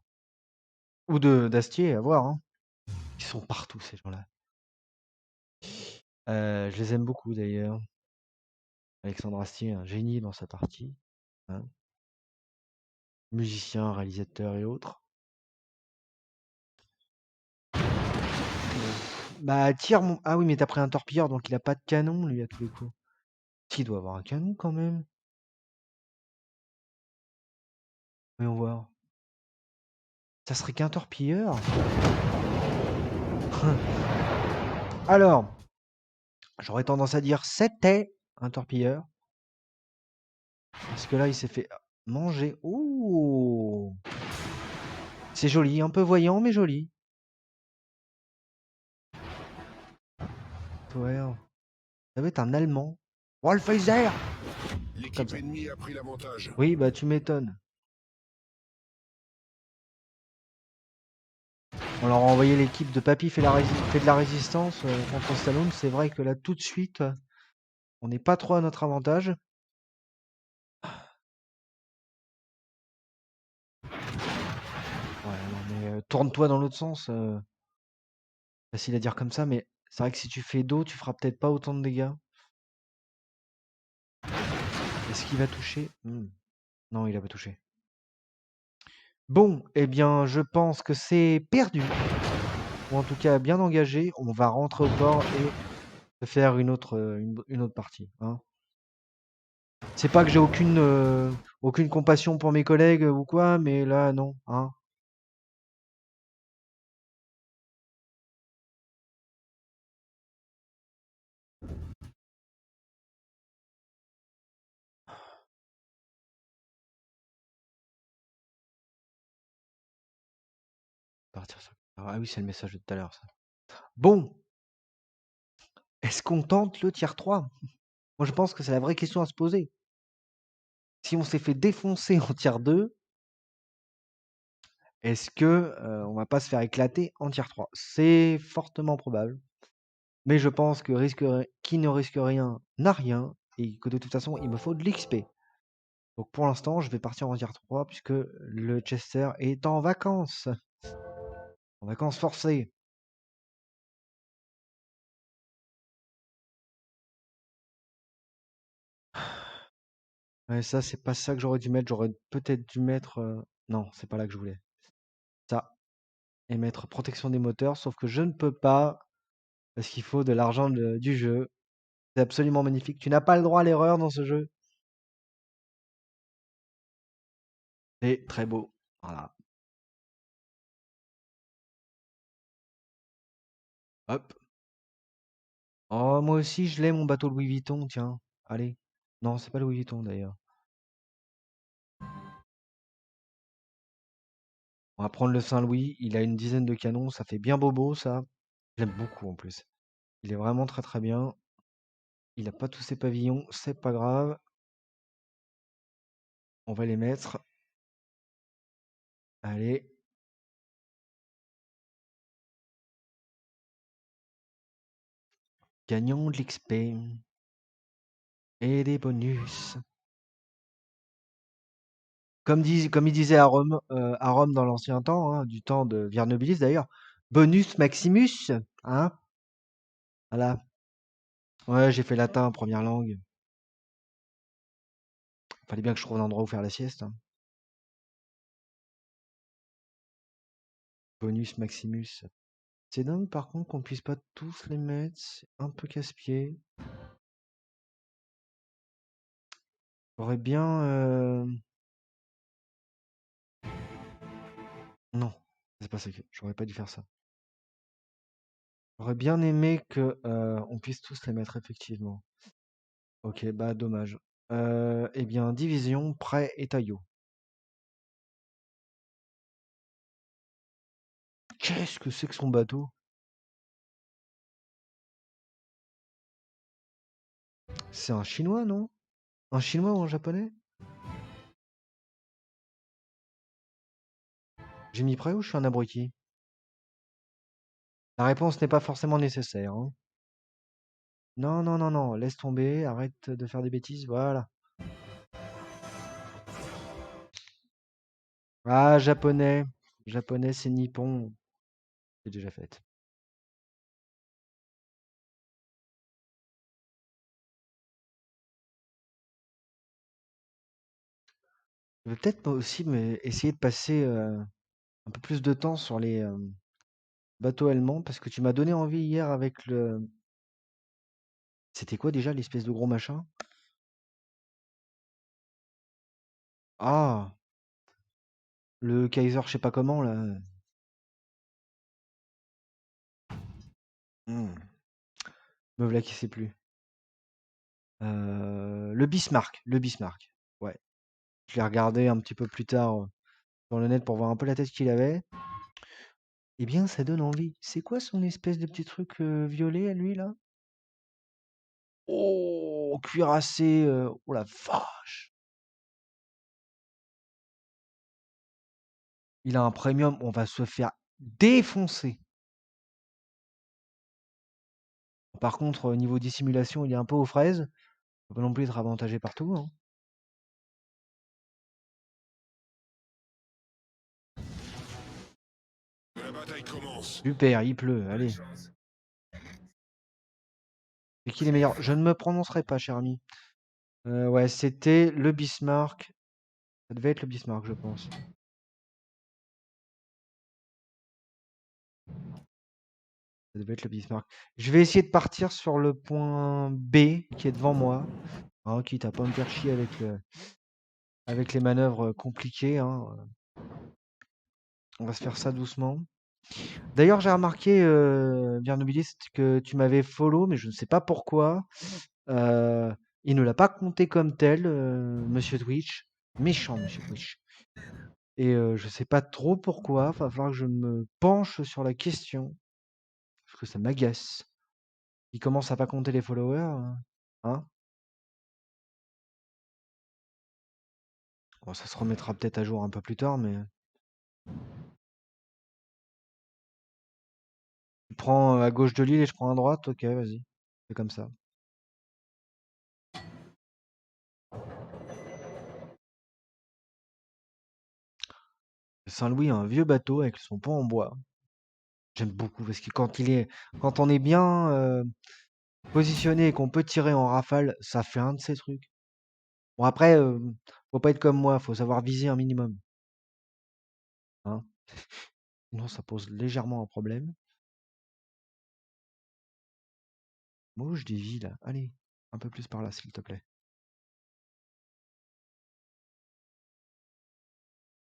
Ou de d'Astier, à voir, hein. Ils sont partout ces gens-là. Je les aime beaucoup d'ailleurs. Alexandre Astier, un génie dans sa partie, hein. Musicien, réalisateur et autres. Bah, tire mon ah oui, mais tu pris un torpilleur, donc il a pas de canon, lui, à tous les coups. Si, il doit avoir un canon quand même. Voyons voir. Ça serait qu'un torpilleur? Alors, j'aurais tendance à dire c'était un torpilleur. Parce que là, il s'est fait manger. Ouh! C'est joli, un peu voyant, mais joli. Ouais, ça va être un Allemand. Rollphaser! Comme L'équipe ça. ennemie a pris l'avantage. Oui, bah tu m'étonnes. On leur a envoyé l'équipe de Papy fait de la résistance contre Stallone. C'est vrai que là, tout de suite, on n'est pas trop à notre avantage. Ouais, non, mais tourne-toi dans l'autre sens. Facile à dire comme ça, mais c'est vrai que si tu fais dos, tu feras peut-être pas autant de dégâts. Est-ce qu'il va toucher? Non, il a pas touché. Bon, eh bien, je pense que c'est perdu. Ou en tout cas bien engagé. On va rentrer au port et faire une autre partie, hein. C'est pas que j'ai aucune compassion pour mes collègues ou quoi, mais là, non, hein. Partir sur... Ah oui, c'est le message de tout à l'heure, ça. Bon, est-ce qu'on tente le tiers 3? Moi, je pense que c'est la vraie question à se poser. Si on s'est fait défoncer en tiers 2, est-ce que on va pas se faire éclater en tiers 3? C'est fortement probable. Mais je pense que qui ne risque rien n'a rien et que de toute façon, il me faut de l'XP. Donc pour l'instant, je vais partir en tier 3 puisque le Chester est en vacances. En vacances forcées. Ouais, ça, c'est pas ça que j'aurais dû mettre. J'aurais peut-être dû mettre. Non, c'est pas là que je voulais. Ça. Et mettre protection des moteurs. Sauf que je ne peux pas. Parce qu'il faut de l'argent du jeu. C'est absolument magnifique. Tu n'as pas le droit à l'erreur dans ce jeu. C'est très beau. Voilà. Hop. Oh, moi aussi, je l'ai, mon bateau Louis Vuitton. Tiens. Allez. Non, c'est pas Louis Vuitton d'ailleurs. On va prendre le Saint-Louis. Il a une dizaine de canons. Ça fait bien bobo, ça. J'aime beaucoup en plus. Il est vraiment très très bien. Il a pas tous ses pavillons. C'est pas grave. On va les mettre. Allez. Gagnons de l'XP. Et des bonus. Comme il disait à Rome dans l'ancien temps, hein, du temps de Viernobilis d'ailleurs. Bonus Maximus. Hein? Voilà. Ouais, j'ai fait latin en première langue. Fallait bien que je trouve un endroit où faire la sieste, hein. Bonus Maximus. C'est dingue par contre qu'on puisse pas tous les mettre. C'est un peu casse-pied. J'aurais bien. Non, c'est pas ça que j'aurais pas dû faire ça. J'aurais bien aimé que on puisse tous les mettre effectivement. Ok, bah dommage. Eh bien, division, prêt et taillot. Qu'est-ce que c'est que son bateau? C'est un chinois, non? Un chinois ou un japonais? J'ai mis prêt ou je suis un abruti? La réponse n'est pas forcément nécessaire, hein. Non, non, non, non, laisse tomber, arrête de faire des bêtises, voilà. Ah, japonais. Japonais, c'est nippon. C'est déjà fait. Je vais peut-être aussi essayer de passer un peu plus de temps sur Bateau allemand, parce que tu m'as donné envie hier avec le... C'était quoi déjà l'espèce de gros machin? Ah, le Kaiser, je sais pas comment là. Hmm, Me voilà qui sait plus. Le Bismarck, le Bismarck. Ouais. Je l'ai regardé un petit peu plus tard sur le net pour voir un peu la tête qu'il avait. Eh bien, ça donne envie. C'est quoi son espèce de petit truc violet à lui là? Oh, cuirassé. Oh la vache. Il a un premium, on va se faire défoncer. Par contre, au niveau dissimulation, il est un peu aux fraises. Faut pas non plus être avantagé partout, hein. La bataille commence. Super, il pleut, Bonne allez. chance. C'est qui les meilleurs? Je ne me prononcerai pas, cher ami. Ouais, c'était le Bismarck. Ça devait être le Bismarck, je pense. Ça devait être le Bismarck. Je vais essayer de partir sur le point B qui est devant moi. Hein, quitte à pas me faire chier avec les manœuvres compliquées, hein. On va se faire ça doucement. D'ailleurs, j'ai remarqué, Viernobilis, que tu m'avais follow, mais je ne sais pas pourquoi. Euh, il ne l'a pas compté comme tel, Monsieur Twitch. Méchant, Monsieur Twitch. Et je sais pas trop pourquoi. Va falloir que je me penche sur la question. Parce que ça m'agace. Il commence à pas compter les followers. Hein. Bon, ça se remettra peut-être à jour un peu plus tard, mais tu prends à gauche de l'île et je prends à droite. Ok, vas-y. C'est comme ça. Saint-Louis a un vieux bateau avec son pont en bois. J'aime beaucoup parce que quand on est bien positionné et qu'on peut tirer en rafale, ça fait un de ces trucs. Bon après, faut pas être comme moi, faut savoir viser un minimum, hein. Sinon ça pose légèrement un problème. Moi je dévie là. Allez, un peu plus par là s'il te plaît.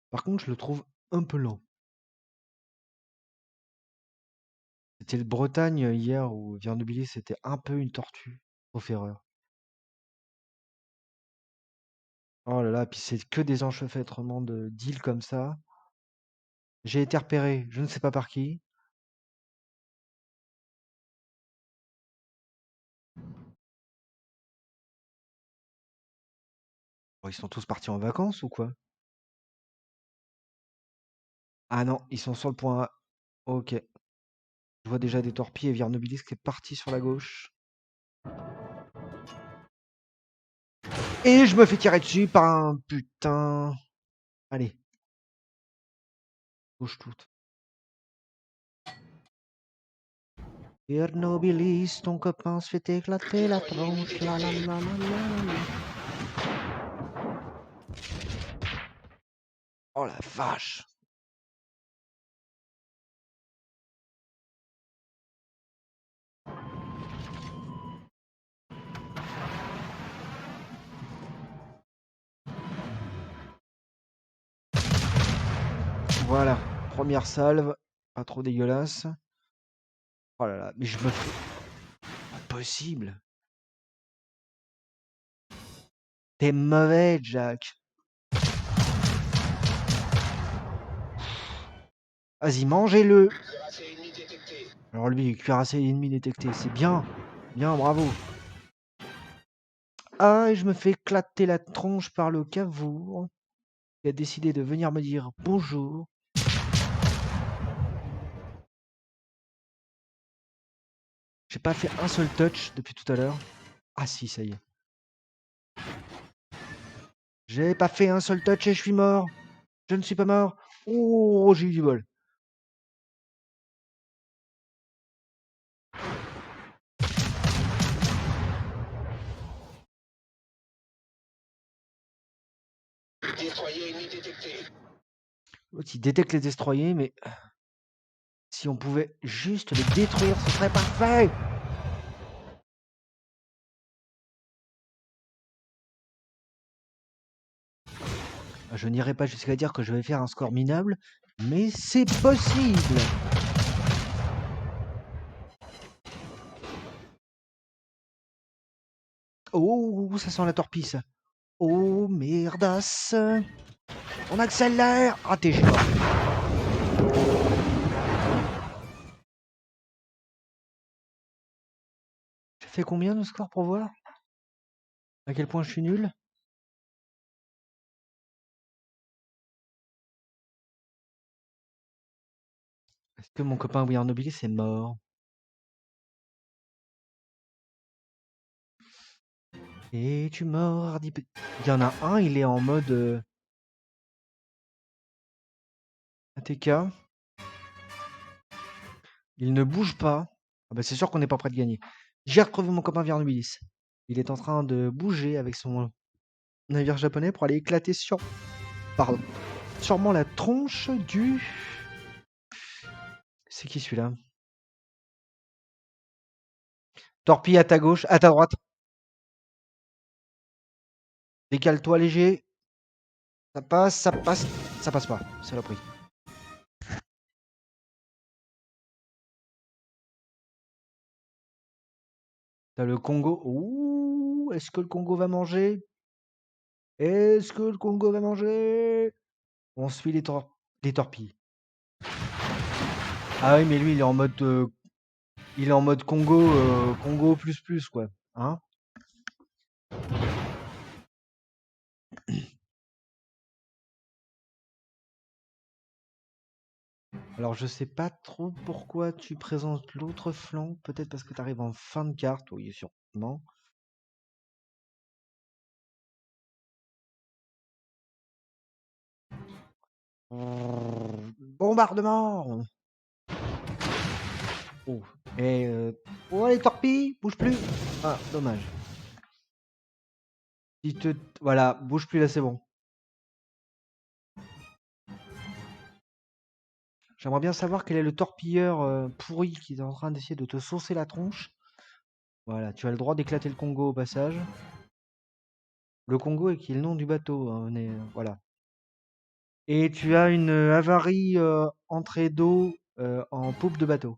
Par contre, je le trouve un peu lent. C'était le Bretagne hier où Viernobilis c'était un peu une tortue, sauf erreur. Oh là là, puis c'est que des enchevêtrements d'îles comme ça. J'ai été repéré, je ne sais pas par qui. Bon, ils sont tous partis en vacances ou quoi? Ah non, ils sont sur le point A. Ok. Je vois déjà des torpilles et Viernobilis qui est parti sur la gauche. Et je me fais tirer dessus par un putain. Allez, bouge toute. Viernobilis, ton copain se fait éclater la Destroyer ennemi tronche. La la détecté. la la la la. Oh la vache. Voilà, première salve. Pas trop dégueulasse. Oh là là, mais je me fais... Impossible. T'es mauvais, Jack. Vas-y, mangez-le. Cuirassé ennemi détecté. Alors lui, cuirassé ennemi détecté, c'est bien. Bien, bravo. Ah, et je me fais éclater la tronche par le cavour qui a décidé de venir me dire bonjour. J'ai pas fait un seul touch depuis tout à l'heure. Ah si, ça y est. J'ai pas fait un seul touch et je suis mort. Je ne suis pas mort. Oh, j'ai eu du bol. Destroyer ennemi détecté. L'autre, il détecte les destroyers, mais Si on pouvait juste les détruire, ce serait parfait. Je n'irai pas jusqu'à dire que je vais faire un score minable, mais c'est possible. Oh, ça sent la torpille, ça. Oh, merdasse. On accélère. Raté, je suis mort. J'ai fait combien de score pour voir à quel point je suis nul? Est-ce que mon copain William Nobilis est mort? Es-tu mort, Hardy P- Il y en a un, il est en mode ATK. Il ne bouge pas. Ah bah c'est sûr qu'on n'est pas prêt de gagner. J'ai retrouvé mon copain Viernobilis. Il est en train de bouger avec son navire japonais pour aller éclater pardon, sûrement la tronche du... C'est qui celui-là? Torpille à ta gauche, à ta droite. Décale-toi léger. Ça passe, ça passe. Ça passe pas, saloperie. T'as le Congo. Ouh, est-ce que le Congo va manger? Est-ce que le Congo va manger? On suit les torpilles. Ah oui, mais lui, il est en mode Congo, Congo plus quoi. Hein? Alors je sais pas trop pourquoi tu présentes l'autre flanc. Peut-être parce que tu arrives en fin de carte. Oui, sûrement. Bombardement! Oh. Et oh les torpilles, bouge plus. Ah, dommage. Voilà, bouge plus là, c'est bon. J'aimerais bien savoir quel est le torpilleur pourri qui est en train d'essayer de te saucer la tronche. Voilà, tu as le droit d'éclater le Congo au passage. Le Congo est qui est le nom du bateau, hein, voilà. Et tu as une avarie entrée d'eau en poupe de bateau.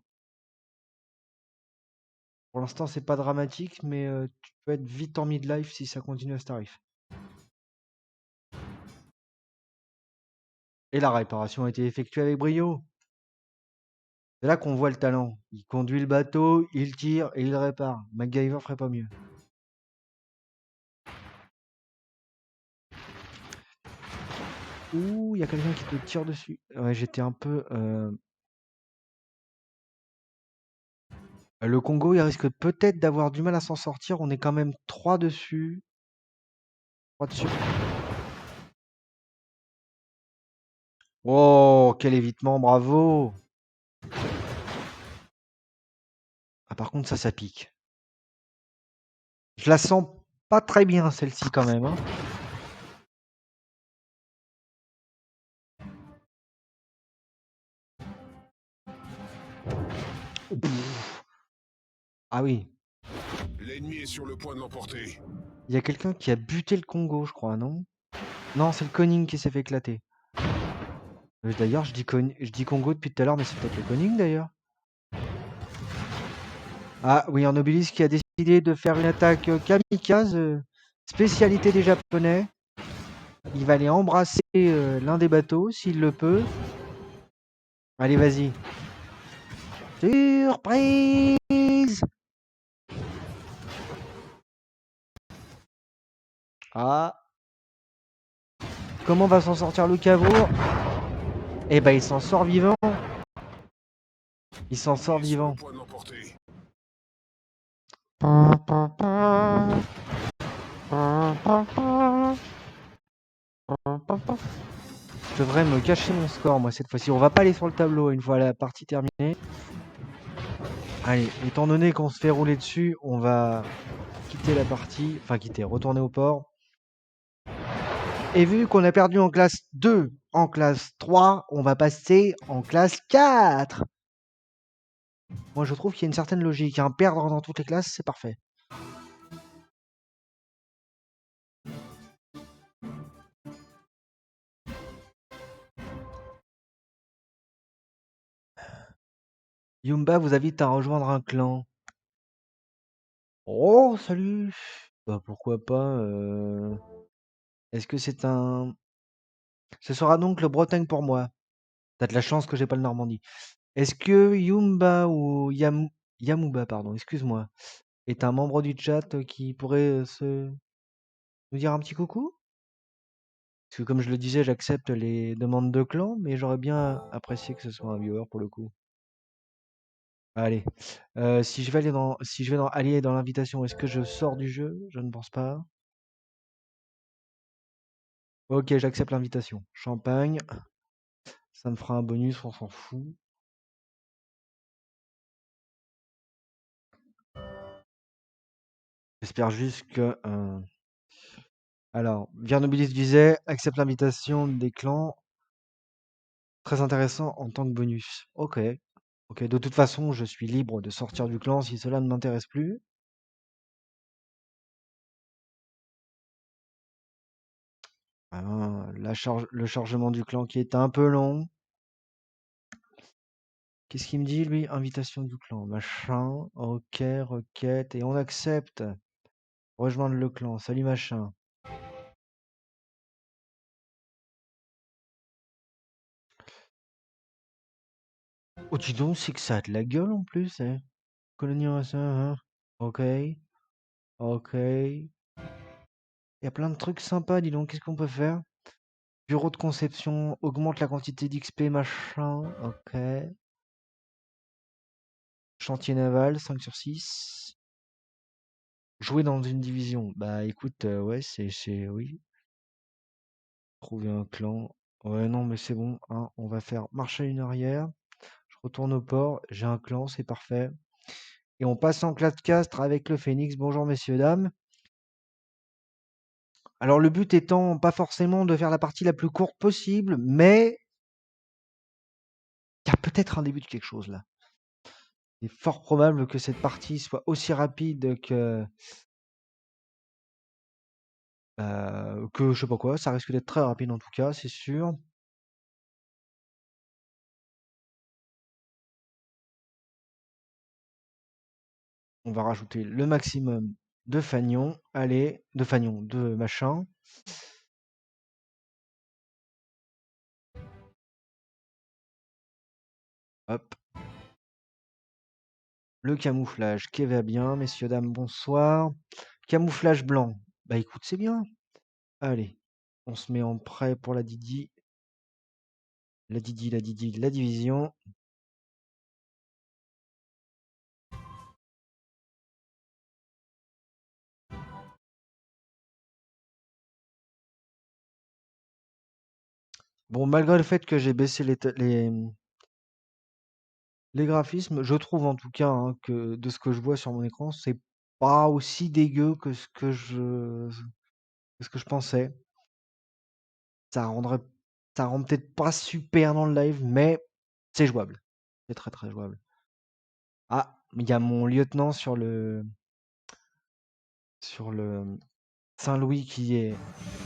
Pour l'instant, c'est pas dramatique, mais tu peux être vite en midlife si ça continue à ce tarif. Et la réparation a été effectuée avec brio. C'est là qu'on voit le talent. Il conduit le bateau, il tire et il répare. MacGyver ferait pas mieux. Ouh, il y a quelqu'un qui te tire dessus. Ouais, j'étais un peu... Le Congo, il risque peut-être d'avoir du mal à s'en sortir. On est quand même 3 dessus. 3 dessus. Oh, quel évitement, bravo! Ah, par contre, ça pique. Je la sens pas très bien, celle-ci, quand même. Hein. Ah oui. L'ennemi est sur le point de l'emporter. Il y a quelqu'un qui a buté le Congo, je crois, non? Non, c'est le Koning qui s'est fait éclater. D'ailleurs, je dis Congo depuis tout à l'heure, mais c'est peut-être le Koning, d'ailleurs. Ah oui, un obélisque qui a décidé de faire une attaque kamikaze, spécialité des Japonais. Il va aller embrasser l'un des bateaux, s'il le peut. Allez, vas-y. Surprise! Ah. Comment va s'en sortir le caveau? Eh ben, il s'en sort vivant. Il s'en sort Il est sur le vivant. point de l'emporter. Je devrais me cacher mon score, moi, cette fois-ci. On va pas aller sur le tableau une fois la partie terminée. Allez, étant donné qu'on se fait rouler dessus, on va quitter la partie. Enfin, retourner au port. Et vu qu'on a perdu en classe 2, en classe 3, on va passer en classe 4. Moi, je trouve qu'il y a une certaine logique. Un perdre dans toutes les classes, c'est parfait. Yumba vous invite à rejoindre un clan. Oh, salut! Bah, pourquoi pas, est-ce que c'est un... Ce sera donc le Bretagne pour moi. T'as de la chance que j'ai pas le Normandie. Est-ce que Yumba ou Yamouba, pardon, excuse-moi, est un membre du chat qui pourrait se nous dire un petit coucou? Parce que comme je le disais, j'accepte les demandes de clan, mais j'aurais bien apprécié que ce soit un viewer pour le coup. Allez, si je vais aller dans l'invitation, est-ce que je sors du jeu? Je ne pense pas. Ok, j'accepte l'invitation. Champagne, ça me fera un bonus, on s'en fout. J'espère juste que... Alors, Viernobilis disait, accepte l'invitation des clans. Très intéressant en tant que bonus. Ok. Ok, de toute façon, je suis libre de sortir du clan si cela ne m'intéresse plus. Le chargement du clan qui est un peu long. Qu'est-ce qu'il me dit, lui? Invitation du clan, machin. Ok, requête. Et on accepte. Rejoindre le clan. Salut, machin. Oh, dis donc, c'est que ça a de la gueule en plus, hein. Colonie, machin, hein. Ok. Ok. Il y a plein de trucs sympas, dis donc. Qu'est-ce qu'on peut faire? Bureau de conception, augmente la quantité d'XP, machin. Ok. Chantier naval, 5 sur 6. Jouer dans une division. Bah écoute, ouais, oui. Trouver un clan. Ouais, non, mais c'est bon, hein. On va faire marche à une arrière. Je retourne au port. J'ai un clan, c'est parfait. Et on passe en classe castre avec le Phénix. Bonjour, messieurs, dames. Alors, le but étant pas forcément de faire la partie la plus courte possible, mais il y a peut-être un début de quelque chose là. Il est fort probable que cette partie soit aussi rapide que je sais pas quoi. Ça risque d'être très rapide en tout cas, c'est sûr. On va rajouter le maximum de fanions. Allez, de fanions, de machin. Hop. Le camouflage qui va bien, messieurs, dames, bonsoir. Camouflage blanc. Bah écoute, c'est bien. Allez, on se met en prêt pour la Didi. La Didi, la division. Bon, malgré le fait que j'ai baissé les graphismes, je trouve en tout cas hein, que de ce que je vois sur mon écran, c'est pas aussi dégueu que ce que je pensais. Ça rendrait, ça rend peut-être pas super dans le live, mais c'est jouable. C'est très très jouable. Ah, il y a mon lieutenant sur le Saint-Louis qui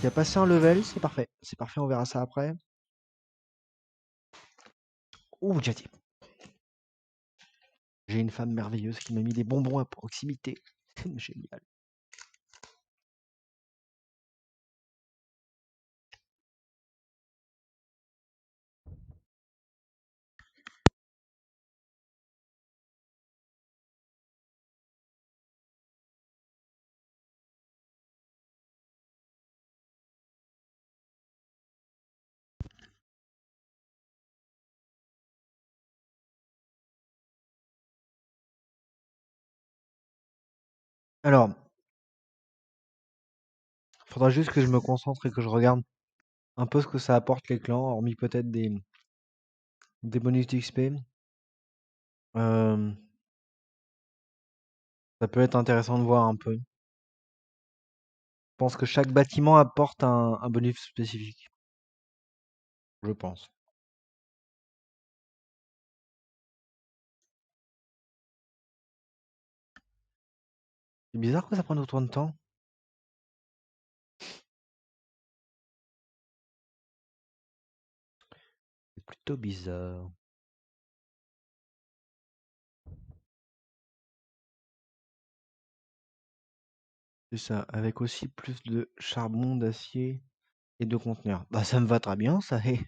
a passé un level, c'est parfait. C'est parfait, on verra ça après. Ouh, j'ai une femme merveilleuse qui m'a mis des bonbons à proximité. Génial. Alors, faudra juste que je me concentre et que je regarde un peu ce que ça apporte les clans, hormis peut-être des bonus d'XP. Ça peut être intéressant de voir un peu. Je pense que chaque bâtiment apporte un bonus spécifique. Je pense. C'est bizarre que ça prenne autant de temps. C'est plutôt bizarre. C'est ça, avec aussi plus de charbon, d'acier et de conteneurs. Bah ça me va très bien, ça, hé.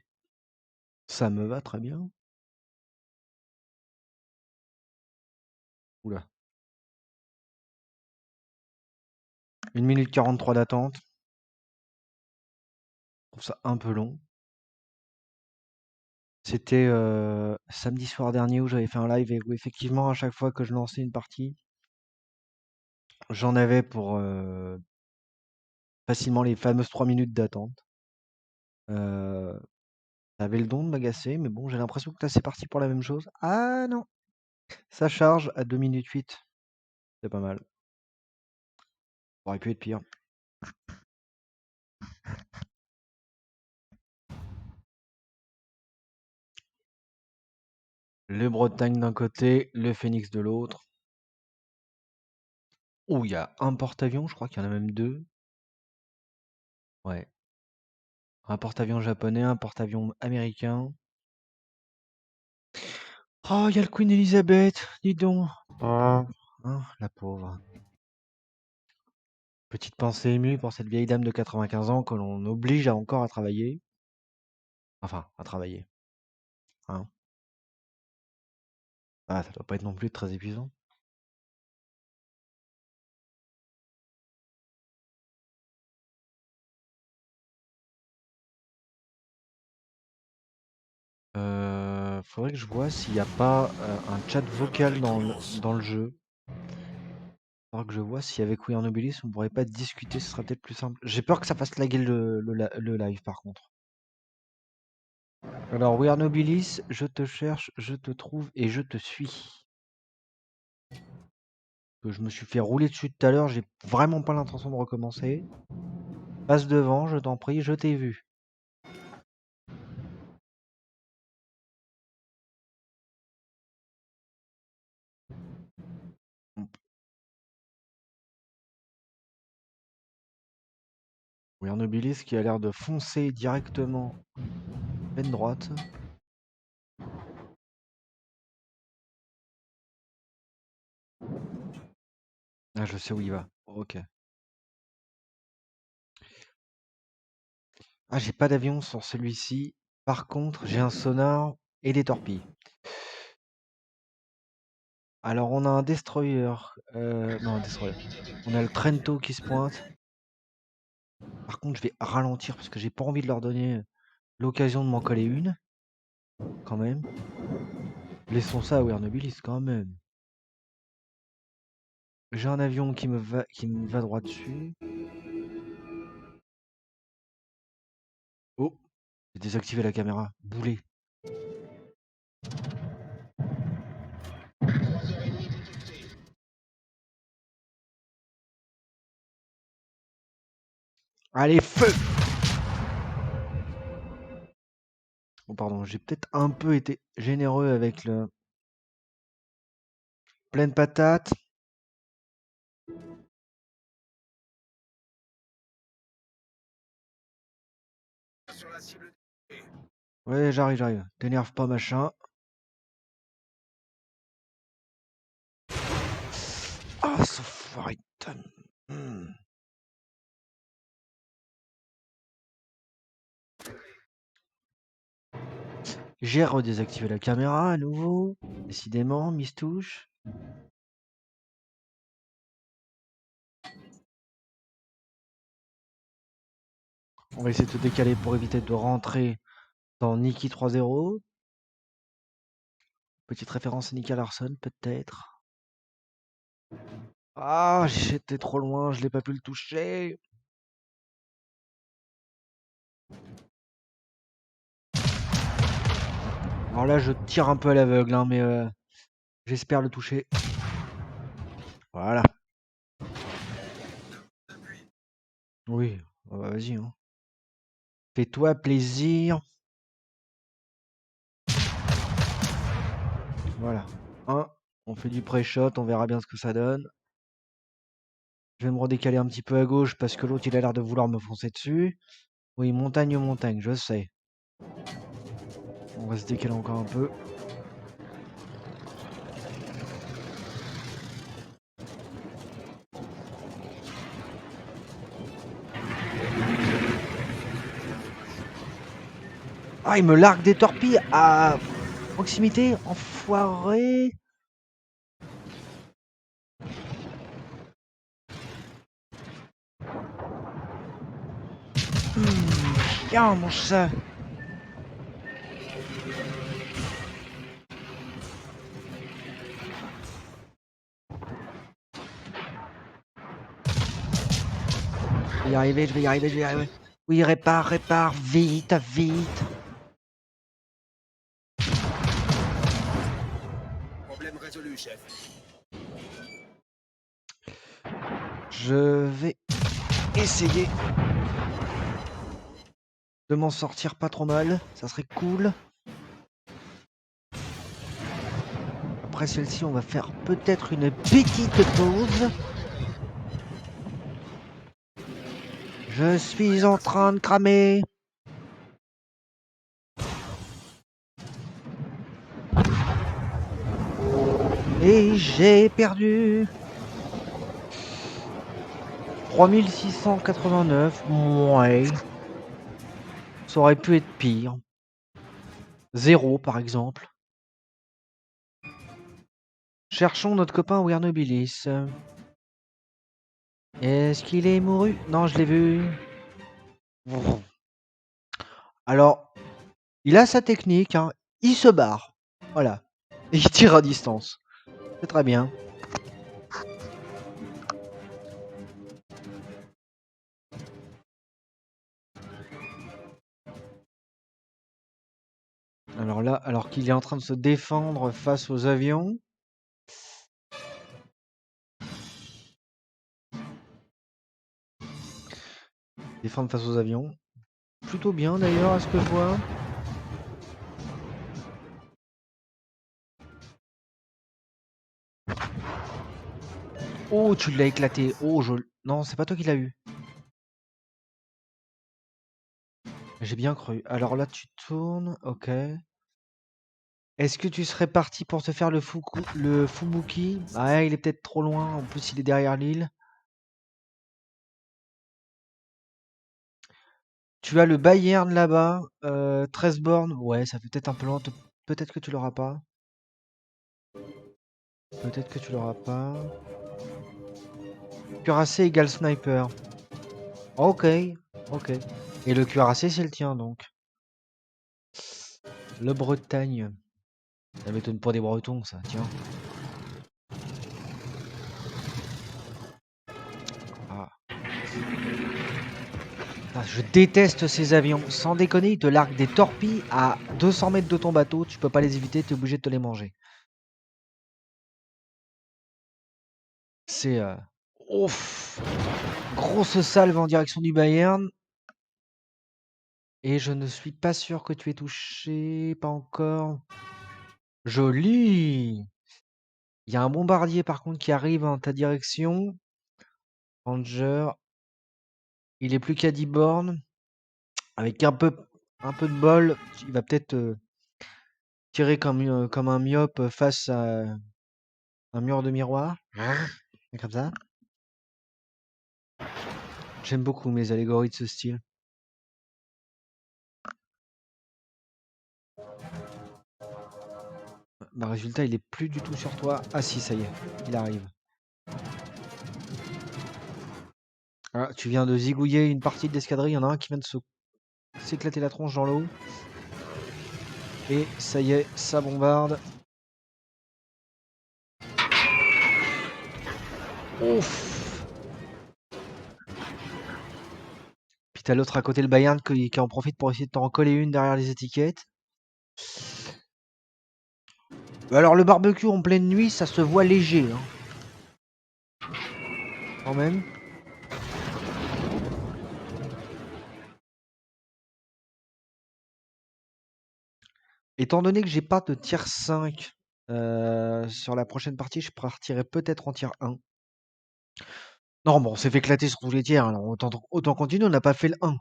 Ça me va très bien. Oula. 1 minute 43 d'attente. Je trouve ça un peu long. C'était samedi soir dernier où j'avais fait un live et où effectivement à chaque fois que je lançais une partie, j'en avais pour facilement les fameuses 3 minutes d'attente. Ça avait le don de m'agacer, mais bon, j'ai l'impression que là c'est parti pour la même chose. Ah non! Ça charge à 2 minutes 8. C'est pas mal. Ça aurait pu être pire. Le Bretagne d'un côté, le Phoenix de l'autre. Oh, il y a un porte-avions, je crois qu'il y en a même 2. Ouais. Un porte-avions japonais, un porte-avions américain. Oh, il y a le Queen Elizabeth, dis donc. Oh, hein, la pauvre. Petite pensée émue pour cette vieille dame de 95 ans que l'on oblige à encore à travailler. Enfin, à travailler. Hein. Ah, ça doit pas être non plus très épuisant. Faudrait que je vois s'il n'y a pas un chat vocal dans le jeu. Faudrait que je vois si avec We Are Nobilis on pourrait pas discuter, ce serait peut-être plus simple. J'ai peur que ça fasse laguer le live par contre. Alors We Are Nobilis, je te cherche, je te trouve et je te suis. Que je me suis fait rouler dessus tout à l'heure, j'ai vraiment pas l'intention de recommencer. Passe devant, je t'en prie, je t'ai vu. We Are Nobilis qui a l'air de foncer directement pleine droite. Ah, je sais où il va. Ok. Ah, j'ai pas d'avion sur celui-ci. Par contre, j'ai un sonar et des torpilles. Alors, on a un destroyer. Non, un destroyer. On a le Trento qui se pointe. Par contre, je vais ralentir parce que j'ai pas envie de leur donner l'occasion de m'en coller une. Quand même. Laissons ça à Wernobilis quand même. J'ai un avion qui me va droit dessus. Oh, j'ai désactivé la caméra. Boulet. Allez, feu! Oh, pardon, j'ai peut-être un peu été généreux avec le pleine patate. Sur la cible. Ouais, j'arrive. T'énerve pas, machin. Ah, ce foiré de tonne. J'ai redésactivé la caméra à nouveau. Décidément, mistouche. On va essayer de se décaler pour éviter de rentrer dans Nikki 3-0. Petite référence à Nicky Larson, peut-être. Ah, j'étais trop loin, je l'ai pas pu le toucher. Alors là, je tire un peu à l'aveugle, hein, mais j'espère le toucher. Voilà. Oui, bah, vas-y. Hein. Fais-toi plaisir. Voilà. On fait du pré-shot, on verra bien ce que ça donne. Je vais me redécaler un petit peu à gauche parce que l'autre il a l'air de vouloir me foncer dessus. Oui, montagne, montagne, je sais. On va se décaler encore un peu. Ah, il me largue des torpilles à proximité, enfoiré. Viens, mon chat. Je vais y arriver, je vais y arriver, je vais y arriver. Oui, répare, répare, vite, vite. Problème résolu, chef. Je vais essayer de m'en sortir pas trop mal. Ça serait cool. Après celle-ci, on va faire peut-être une petite pause. Je suis en train de cramer. Et j'ai perdu 3689. Ouais. Ça aurait pu être pire. 0 par exemple. Cherchons notre copain Wernobilis. Est-ce qu'il est mouru? Non, je l'ai vu. Alors, il a sa technique, hein. Il se barre. Voilà. Et il tire à distance. C'est très bien. Alors là, alors qu'il est en train de se défendre face aux avions. Défendre face aux avions. Plutôt bien d'ailleurs à ce que je vois. Oh, tu l'as éclaté. Oh, je... Non, c'est pas toi qui l'as eu. J'ai bien cru. Alors là, tu tournes. Ok. Est-ce que tu serais parti pour te faire le Fubuki? Ah, il est peut-être trop loin. En plus, il est derrière l'île. Tu as le Bayern là-bas. 13 bornes. Ouais, ça fait peut-être un peu loin. Peut-être que tu l'auras pas. Peut-être que tu l'auras pas. Cuirassé égale sniper. Ok. Ok. Et le cuirassé, c'est le tien donc. Le Bretagne. Ça m'étonne pas des Bretons, ça. Tiens. Ah. Ah, je déteste ces avions. Sans déconner, ils te larguent des torpilles à 200 mètres de ton bateau. Tu peux pas les éviter, tu es obligé de te les manger. C'est... Ouf. Grosse salve en direction du Bayern. Et je ne suis pas sûr que tu aies touché. Pas encore. Joli. Il y a un bombardier par contre qui arrive en ta direction. Ranger. Il est plus qu'à 10 bornes. Avec un peu de bol, il va peut-être tirer comme un myope face à un mur de miroir. Comme ça. J'aime beaucoup mes allégories de ce style. Bah résultat, il est plus du tout sur toi. Ah si, ça y est, il arrive. Ah, tu viens de zigouiller une partie de l'escadrille. Il y en a un qui vient de s'éclater la tronche dans l'eau. Et ça y est, ça bombarde. Ouf. Puis t'as l'autre à côté, le Bayern, qui en profite pour essayer de t'en coller une derrière les étiquettes. Alors le barbecue en pleine nuit, ça se voit léger. Hein. Quand même. Étant donné que j'ai pas de tier 5 sur la prochaine partie, je partirai peut-être en tier 1. Non, bon, on s'est fait éclater sur tous les tiers, alors autant continuer, on n'a pas fait le 1. Je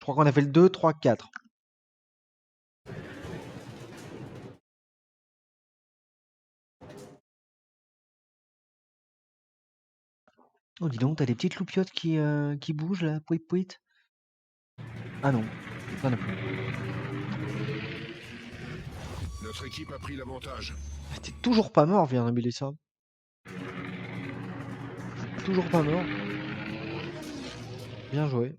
crois qu'on a fait le 2, 3, 4. Oh, dis donc, t'as des petites loupiottes qui bougent là, pouit pouit. Ah non, ça non plus. Notre équipe a pris l'avantage. Ah, t'es toujours pas mort, viens ça. Toujours pas mort. Bien joué.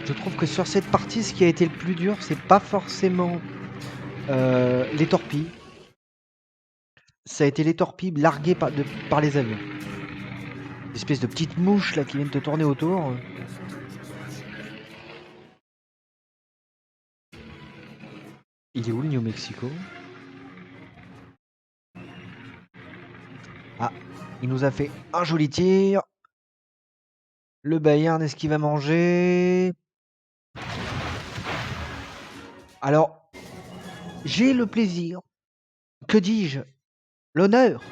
Je trouve que sur cette partie, ce qui a été le plus dur, c'est pas forcément les torpilles. Ça a été les torpilles larguées par les avions. Espèce de petites mouches là qui viennent te tourner autour. Il est où le New Mexico? Ah, il nous a fait un joli tir. Le Bayern, est-ce qu'il va manger? Alors, j'ai le plaisir, que dis-je, l'honneur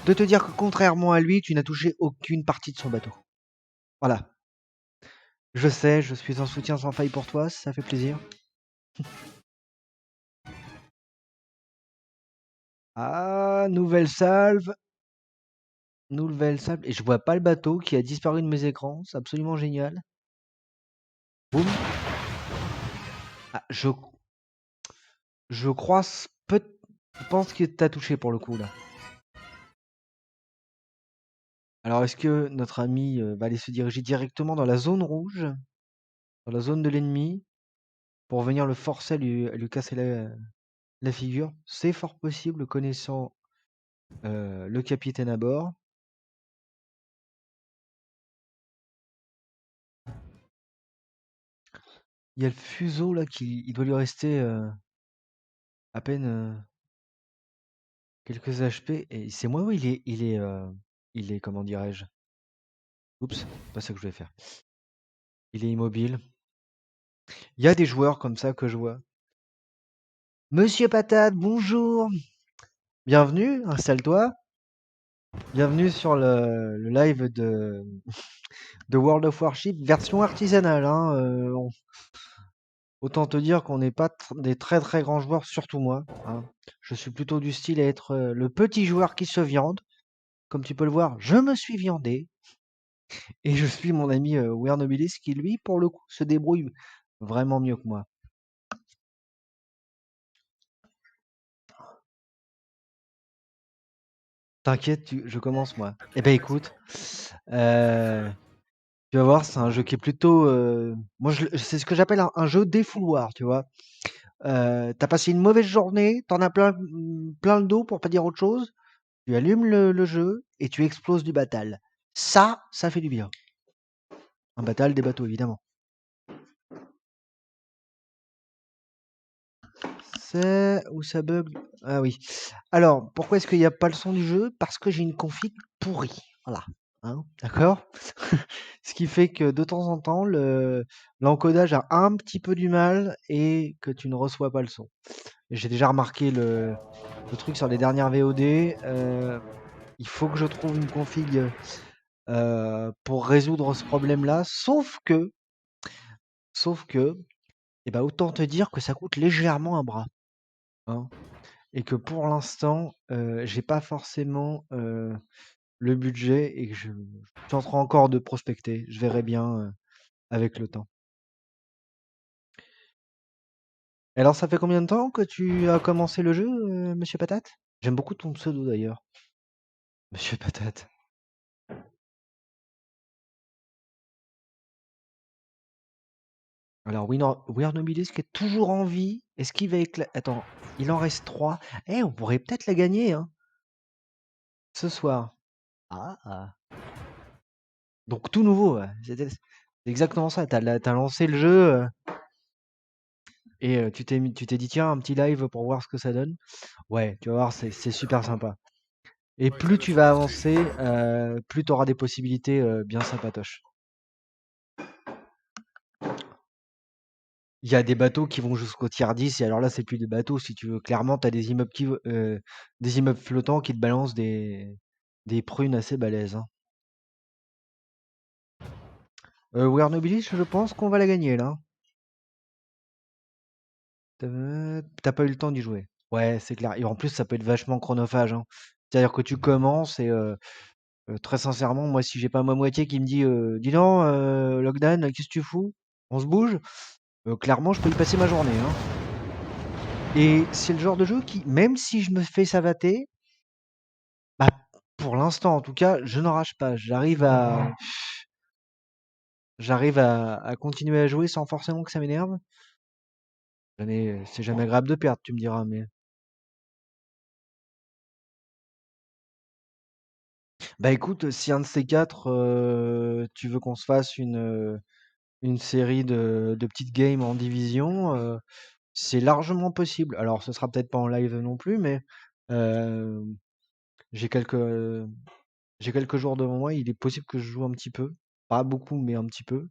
de te dire que contrairement à lui, tu n'as touché aucune partie de son bateau. Voilà. Je sais, je suis un soutien sans faille pour toi, ça fait plaisir. Ah, nouvelle salve. Nouvelle salve. Et je vois pas le bateau qui a disparu de mes écrans. C'est absolument génial. Boum. Ah, je crois... Je pense que t'as touché pour le coup là. Alors est-ce que notre ami va aller se diriger directement dans la zone rouge, dans la zone de l'ennemi, pour venir le forcer à lui casser la figure? C'est fort possible connaissant le capitaine à bord. Il y a le fuseau là il doit lui rester à peine quelques HP et c'est moi où il est comment dirais-je? Oups, c'est pas ça que je voulais faire. Il est immobile. Il y a des joueurs comme ça que je vois. Monsieur Patate, bonjour. Bienvenue, installe-toi. Bienvenue sur le live de World of Warship version artisanale. Hein, autant te dire qu'on n'est pas des très très grands joueurs, surtout moi. Hein. Je suis plutôt du style à être le petit joueur qui se viande. Comme tu peux le voir, je me suis viandé. Et je suis mon ami Weirnobilis qui, lui, pour le coup, se débrouille vraiment mieux que moi. T'inquiète, je commence moi. Eh ben écoute, euh, tu vas voir, c'est un jeu qui est plutôt... moi, c'est ce que j'appelle un jeu défouloir, tu vois. T'as passé une mauvaise journée, t'en as plein le dos pour pas dire autre chose. Tu allumes le jeu et tu exploses du batal. Ça fait du bien. Un batal, des bateaux, évidemment. C'est où ça bug? Ah oui. Alors, pourquoi est-ce qu'il n'y a pas le son du jeu? Parce que j'ai une config pourrie. Voilà. Hein, d'accord? Ce qui fait que de temps en temps, l'encodage a un petit peu du mal et que tu ne reçois pas le son. J'ai déjà remarqué le truc sur les dernières VOD. Il faut que je trouve une config pour résoudre ce problème-là. Sauf que, eh ben, autant te dire que ça coûte légèrement un bras. Hein. Et que pour l'instant, j'ai pas forcément le budget et que je suis en train encore de prospecter. Je verrai bien avec le temps. Alors, ça fait combien de temps que tu as commencé le jeu, Monsieur Patate? J'aime beaucoup ton pseudo d'ailleurs, Monsieur Patate. Alors, Weird qui est toujours en vie. Est-ce qu'il va Attends, il en reste 3. Eh, on pourrait peut-être la gagner, hein, ce soir. Ah. Donc tout nouveau, ouais. C'est exactement ça. T'as lancé le jeu et tu t'es dit tiens un petit live pour voir ce que ça donne. Ouais, tu vas voir, c'est super sympa. Et plus tu vas avancer, plus tu auras des possibilités bien sympatoches. Il y a des bateaux qui vont jusqu'au tiers 10 et alors là c'est plus des bateaux si tu veux. Clairement, tu as des immeubles flottants qui te balancent Des prunes assez balèzes, hein. Wernobilis, je pense qu'on va la gagner là. Tu pas eu le temps d'y jouer. Ouais, c'est clair. Et en plus, ça peut être vachement chronophage, hein. C'est-à-dire que tu commences et très sincèrement, moi, si j'ai pas ma moitié qui me dit dis donc, Lockdown, qu'est-ce que tu fous? On se bouge? Clairement, je peux y passer ma journée, hein. Et c'est le genre de jeu qui, même si je me fais savater, bah, pour l'instant en tout cas, je n'en rage pas. J'arrive à continuer à jouer sans forcément que ça m'énerve. C'est jamais agréable de perdre, tu me diras, mais bah écoute, si un de ces quatre, tu veux qu'on se fasse une série de petites games en division, c'est largement possible. Alors, ce sera peut-être pas en live non plus, mais euh, j'ai quelques, j'ai quelques jours devant moi. Il est possible que je joue un petit peu, pas beaucoup, mais un petit peu.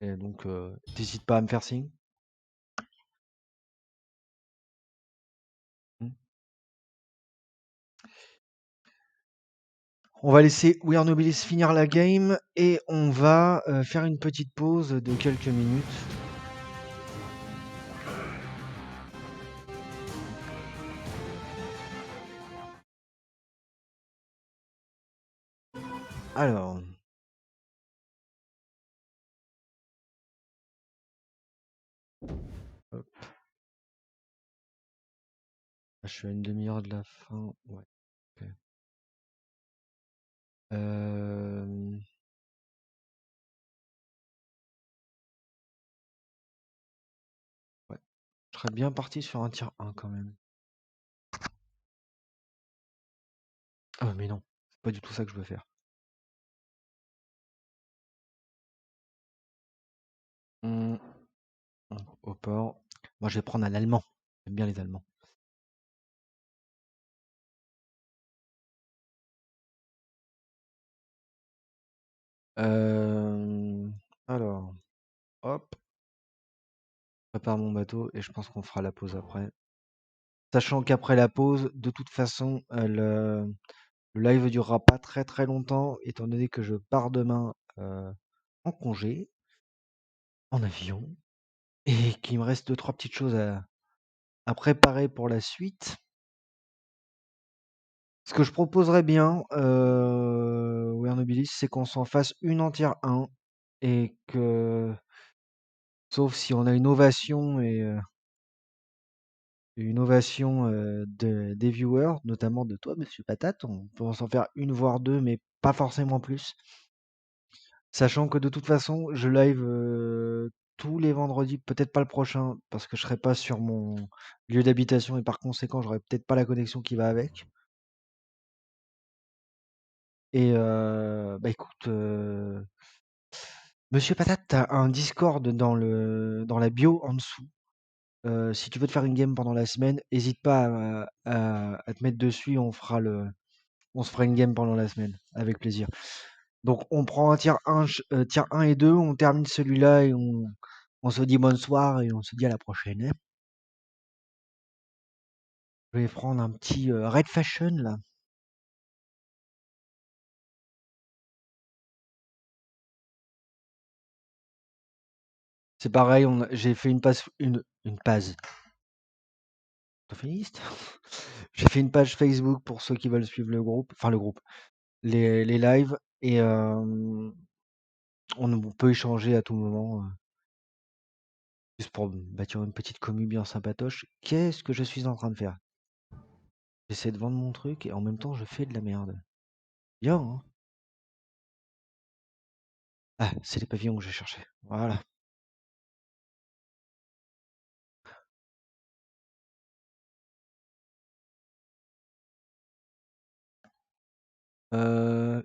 Et donc, t'hésites pas à me faire signe. Hmm. On va laisser We Are Nobilis finir la game et on va faire une petite pause de quelques minutes. Alors, hop, je suis à une demi-heure de la fin. Ouais. Ok. Euh, ouais. Je serais bien parti sur un tir 1 quand même. Ah mais non, c'est pas du tout ça que je veux faire. Hmm, au port. Moi, je vais prendre un allemand. J'aime bien les Allemands. Euh, alors, hop, prépare mon bateau et je pense qu'on fera la pause après. Sachant qu'après la pause, de toute façon, le live durera pas très très longtemps, étant donné que je pars demain en congé, en avion, et qu'il me reste deux, trois petites choses à préparer pour la suite. Ce que je proposerais bien, Wernobilis, c'est qu'on s'en fasse une entière 1 et que, sauf si on a une ovation des viewers, notamment de toi, Monsieur Patate, on peut s'en faire une voire deux, mais pas forcément plus. Sachant que de toute façon, je live tous les vendredis, peut-être pas le prochain, parce que je serai pas sur mon lieu d'habitation et par conséquent, j'aurai peut-être pas la connexion qui va avec. Et bah écoute, Monsieur Patate, t'as un Discord dans la bio en dessous. Si tu veux te faire une game pendant la semaine, hésite pas à te mettre dessus, on se fera une game pendant la semaine, avec plaisir. Donc on prend un tiers 1 et 2, on termine celui-là et on se dit bonsoir et on se dit à la prochaine, hein. Je vais prendre un petit Red Fashion là. C'est pareil, j'ai fait une page. Orthophoniste. J'ai fait une page Facebook pour ceux qui veulent suivre le groupe, enfin le groupe, les lives et on peut échanger à tout moment, juste pour bâtir une petite commu bien sympatoche. Qu'est-ce que je suis en train de faire? J'essaie de vendre mon truc et en même temps je fais de la merde. Bien, hein? Ah, c'est les pavillons que j'ai cherché. Voilà.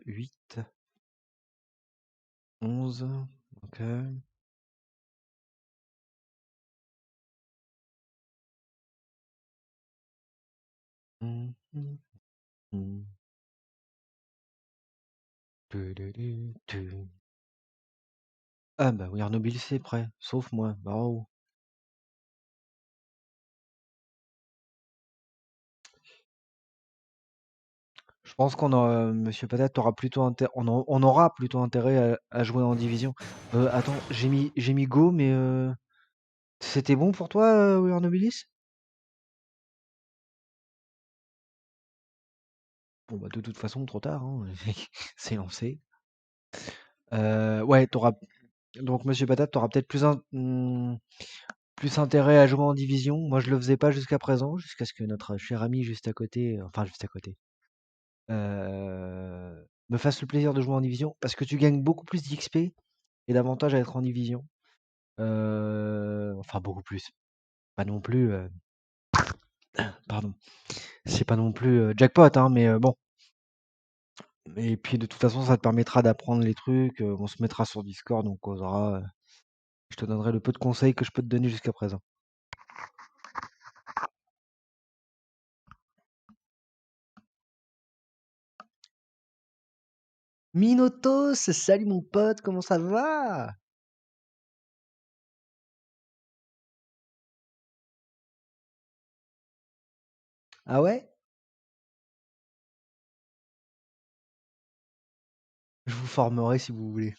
8, 11, ok. Hum, hum, hum. Tu. Ah bah oui, Arnaud c'est prêt, sauf moi. Bravo. Je pense qu'on a monsieur Patate aura plutôt on aura plutôt intérêt à jouer en division. Attends, j'ai mis go, mais c'était bon pour toi, We Are Nobilis? Bon, bah, de toute façon, trop tard, hein, c'est lancé. Ouais, donc monsieur Patate, tu peut-être plus intérêt à jouer en division. Moi, je le faisais pas jusqu'à présent, jusqu'à ce que notre cher ami juste à côté, enfin juste à côté, me fasse le plaisir de jouer en division parce que tu gagnes beaucoup plus d'XP et d'avantages à être en division. Enfin beaucoup plus. Pas non plus, pardon, c'est pas non plus, jackpot, hein, mais bon. Et puis de toute façon, ça te permettra d'apprendre les trucs, on se mettra sur Discord, on causera, je te donnerai le peu de conseils que je peux te donner jusqu'à présent. Minotos, salut mon pote, comment ça va? Ah ouais? Je vous formerai si vous voulez.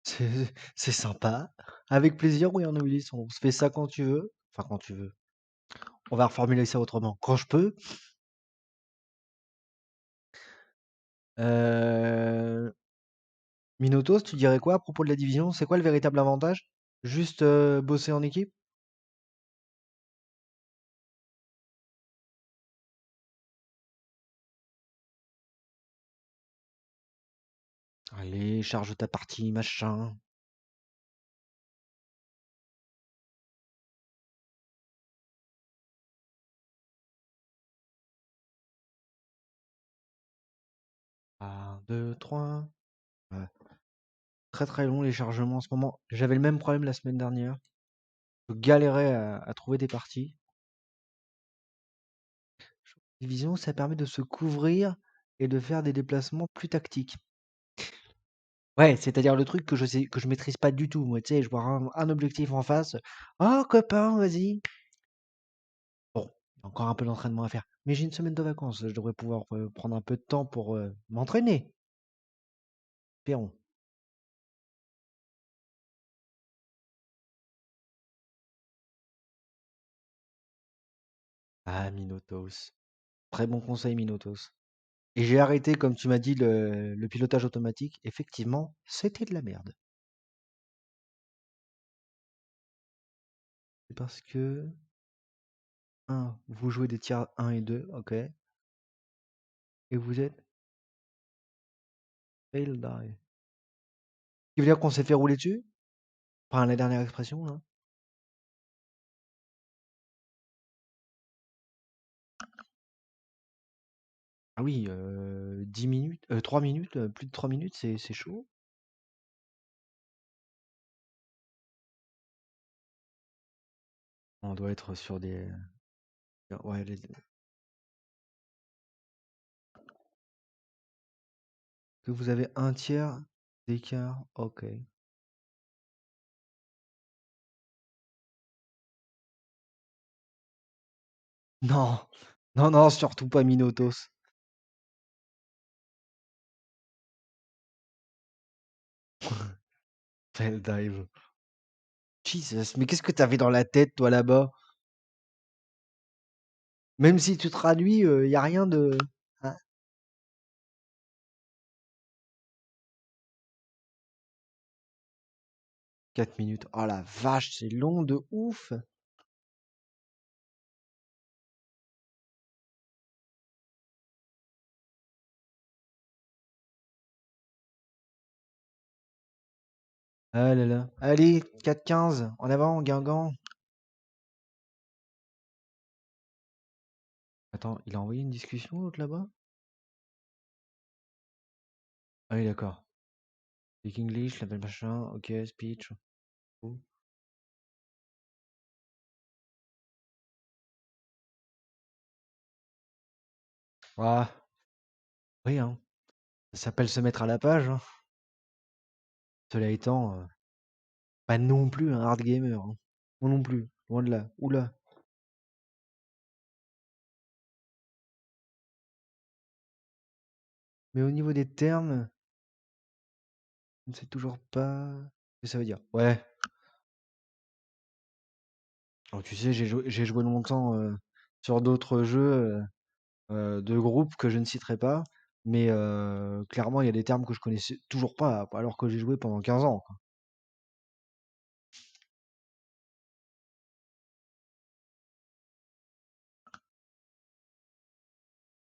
C'est sympa. Avec plaisir, oui, en Ulysse, on se fait ça quand tu veux. Enfin, quand tu veux. On va reformuler ça autrement. Quand je peux. Euh, Minotos, tu dirais quoi à propos de la division? C'est quoi le véritable avantage? Juste bosser en équipe? Allez, charge ta partie, machin. Un, deux, trois. Ouais. Très très long les chargements en ce moment. J'avais le même problème la semaine dernière. Je galérais à trouver des parties. Division, ça permet de se couvrir et de faire des déplacements plus tactiques. Ouais, c'est-à-dire le truc que je maîtrise pas du tout. Moi, tu sais, je vois un objectif en face. Oh, copain, vas-y. Bon, il y a encore un peu d'entraînement à faire. Mais j'ai une semaine de vacances. Je devrais pouvoir prendre un peu de temps pour m'entraîner. Espérons. Ah, Minotos. Très bon conseil, Minotos. Et j'ai arrêté, comme tu m'as dit, le pilotage automatique. Effectivement, c'était de la merde. C'est parce que, vous jouez des tiers 1 et 2, ok. Et vous êtes fail die. Ce qui veut dire qu'on s'est fait rouler dessus? Enfin, la dernière expression, là. Ah oui, 10 minutes, 3 minutes, plus de 3 minutes, c'est chaud. On doit être sur des ouais, que vous avez un tiers d'écart, OK. Non! Non, non, surtout pas Minotos. Fell dive. Jesus, mais qu'est-ce que tu avais dans la tête, toi, là-bas? Même si tu traduis, y a rien de hein? 4 minutes. Oh la vache, c'est long de ouf! Ah là là. Allez, 4-15, en avant, Guingamp. Attends, il a envoyé une discussion, l'autre, là-bas? Ah oui, d'accord. Speak English, l'appel machin, OK, speech. Oh. Ah, oui, hein. Ça s'appelle se mettre à la page, hein. Cela étant, pas non plus un hard gamer, hein. Moi non plus, loin de là. Oula. Mais au niveau des termes, je ne sais toujours pas ce que ça veut dire. Ouais. Alors, tu sais, j'ai joué longtemps sur d'autres jeux de groupes que je ne citerai pas, mais clairement, il y a des termes que je connaissais toujours pas, alors que j'ai joué pendant 15 ans, quoi.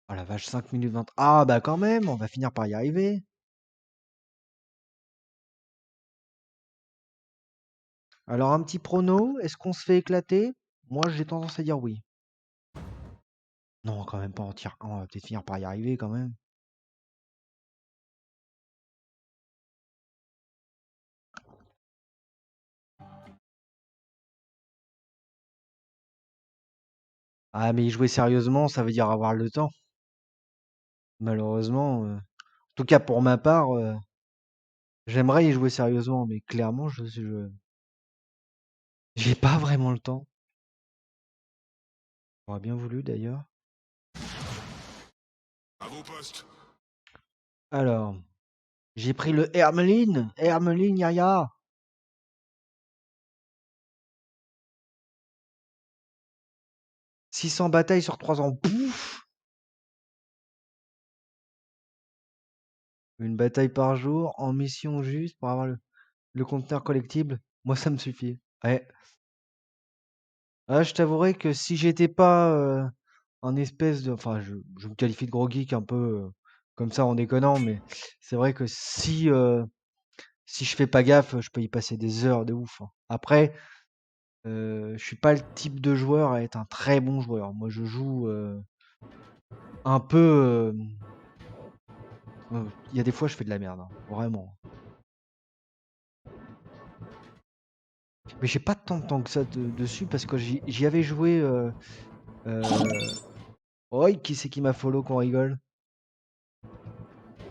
Oh la vache, 5 minutes 20. Ah bah quand même, on va finir par y arriver. Alors un petit prono, est-ce qu'on se fait éclater? Moi j'ai tendance à dire oui. Non, quand même pas en tir 1, on va peut-être finir par y arriver quand même. Ah mais y jouer sérieusement, ça veut dire avoir le temps. Malheureusement, en tout cas pour ma part, j'aimerais y jouer sérieusement, mais clairement j'ai pas vraiment le temps. J'aurais bien voulu d'ailleurs. À vos postes. Alors, j'ai pris le Hermeline. Hermeline, yaya. 600 batailles sur 3 ans. Pouf. Une bataille par jour en mission juste pour avoir le conteneur collectible. Moi, ça me suffit. Ouais. Ah, je t'avouerai que si j'étais pas un espèce de... Enfin, je me qualifie de gros geek un peu comme ça en déconnant, mais c'est vrai que si je fais pas gaffe, je peux y passer des heures de ouf, hein. Après, je suis pas le type de joueur à être un très bon joueur. Moi, je joue un peu. Il y a des fois, je fais de la merde, hein, vraiment. Mais j'ai pas tant de temps que ça dessus parce que j'y avais joué. Oi, qui c'est qui m'a follow qu'on rigole?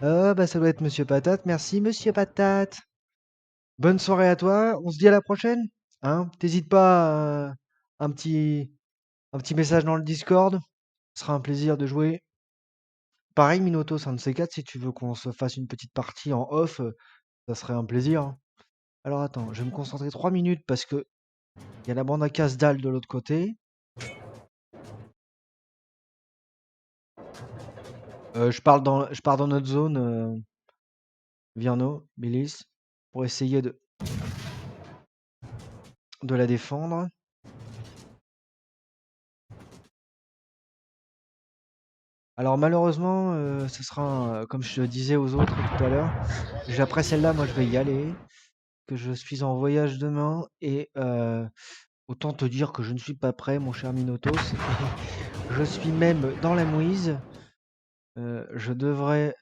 Ah, bah ça doit être Monsieur Patate. Merci, Monsieur Patate. Bonne soirée à toi. On se dit à la prochaine. Hein? T'hésites pas un petit, un petit message dans le Discord. Ce sera un plaisir de jouer. Pareil, Minoto, c'est un de ces quatre. Si tu veux qu'on se fasse une petite partie en off, ça serait un plaisir, hein. Alors attends, je vais me concentrer 3 minutes parce que il y a la bande à casse-dalle de l'autre côté. Je pars dans notre zone, Virno, Milice, pour essayer de la défendre. Alors malheureusement, ce sera, comme je le disais aux autres tout à l'heure, après celle-là, moi je vais y aller, que je suis en voyage demain et autant te dire que je ne suis pas prêt, mon cher Minotos. Je suis même dans la mouise. Je devrais,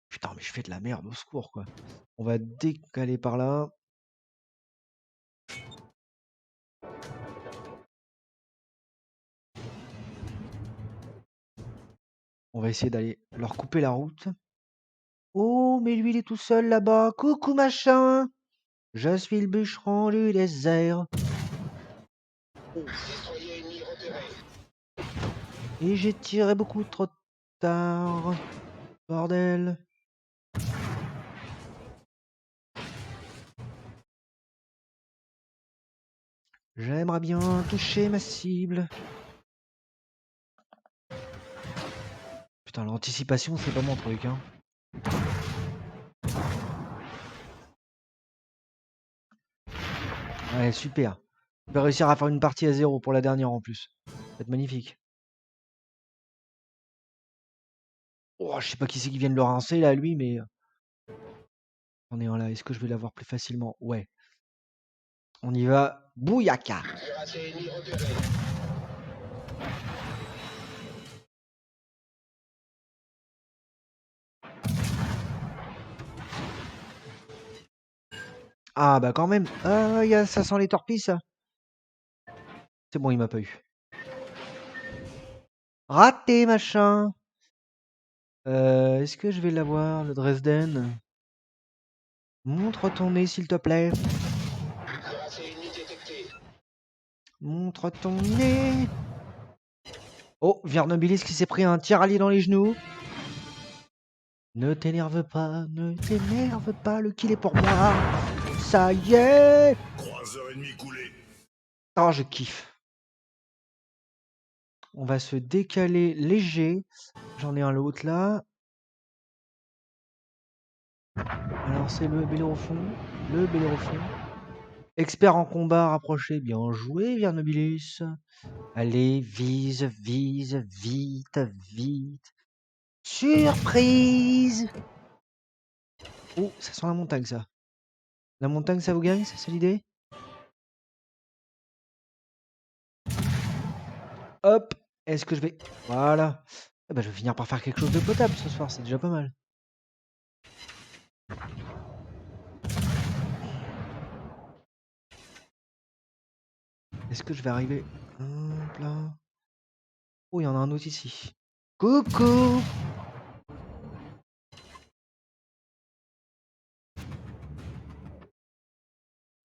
putain, mais je fais de la merde, au secours, quoi. On va décaler par là. On va essayer d'aller leur couper la route. Oh, mais lui, il est tout seul là-bas. Coucou, machin. Je suis le bûcheron du désert. Destroyer ennemi repéré. Et j'ai tiré beaucoup trop tard. Bordel. J'aimerais bien toucher ma cible. Putain, l'anticipation, c'est pas mon truc, hein. Ouais, super. On va réussir à faire une partie à 0 pour la dernière en plus. Ça va être magnifique. Oh, je sais pas qui c'est qui vient de le rincer là, lui, mais... J'en ai un là. Est-ce que je vais l'avoir plus facilement? Ouais. On y va. Bouyaka. Cuirassé ennemi repéré. Ah bah quand même. Ah, ça sent les torpilles, ça. C'est bon, il m'a pas eu. Raté, machin. Est-ce que je vais l'avoir, le Dresden? Montre ton nez, s'il te plaît. Cuirassé ennemi détecté. Montre ton nez. Oh, Vernobilis qui s'est pris un tiraillier dans les genoux. Ne t'énerve pas, ne t'énerve pas, le kill est pour moi. Ça y est. Croiseur ennemi coulé. Oh, je kiffe. On va se décaler léger. J'en ai un l'autre là. Alors c'est le Bellérophon. Le Bellérophon. Expert en combat rapproché. Bien joué, Vernobilis. Allez, vise, vise, vite, vite. Surprise! Oh, ça sent la montagne, ça. La montagne, ça vous gagne, c'est l'idée? Hop! Est-ce que je vais... Voilà. Eh ben, je vais finir par faire quelque chose de potable ce soir, c'est déjà pas mal. Est-ce que je vais arriver... Hop là. Oh, il y en a un autre ici. Coucou!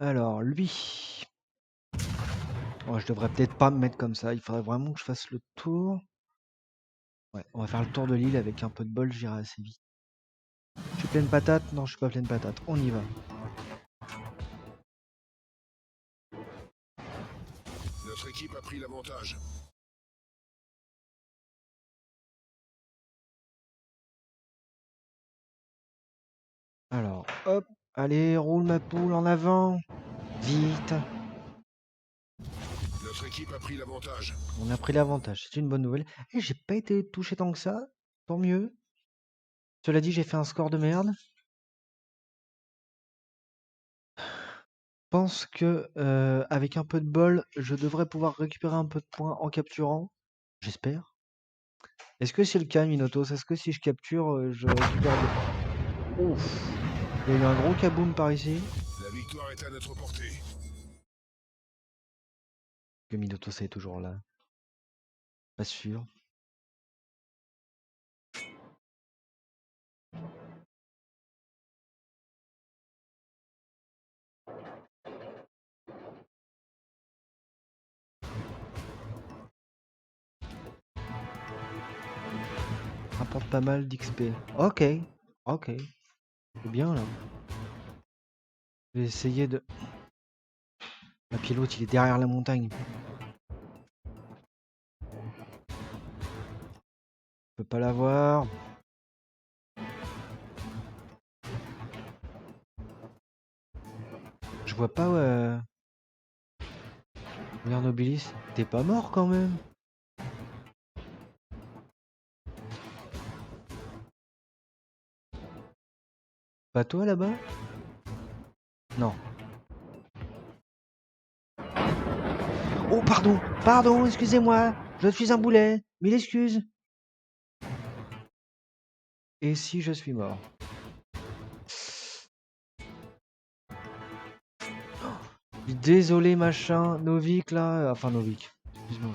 Alors, lui... Oh, je devrais peut-être pas me mettre comme ça. Il faudrait vraiment que je fasse le tour. Ouais, on va faire le tour de l'île avec un peu de bol, j'irai assez vite. Je suis pleine patate? Non, je suis pas pleine patate. On y va. Notre équipe a pris l'avantage. Alors, hop. Allez, roule ma poule en avant. Vite. Notre équipe a pris l'avantage. On a pris l'avantage. C'est une bonne nouvelle. Et j'ai pas été touché tant que ça. Tant mieux. Cela dit, j'ai fait un score de merde. Je pense que avec un peu de bol, je devrais pouvoir récupérer un peu de points en capturant. J'espère. Est-ce que c'est le cas, Minotos? Est-ce que si je capture, je récupère des... Ouf. Il y a eu un gros kaboom par ici. La victoire est à notre portée. Que Minotos est toujours là. Pas sûr. Rapporte pas mal d'XP. Ok. Ok. C'est bien là. Je vais essayer de... Ah, puis l'autre, il est derrière la montagne. Je peux pas l'avoir. Je vois pas Vernobilis. T'es pas mort quand même. Pas toi là-bas? Non. Oh pardon, pardon, excusez-moi. Je suis un boulet. Mille excuses. Et si je suis mort? Désolé machin. Novik là. Enfin Novik. Excuse-moi.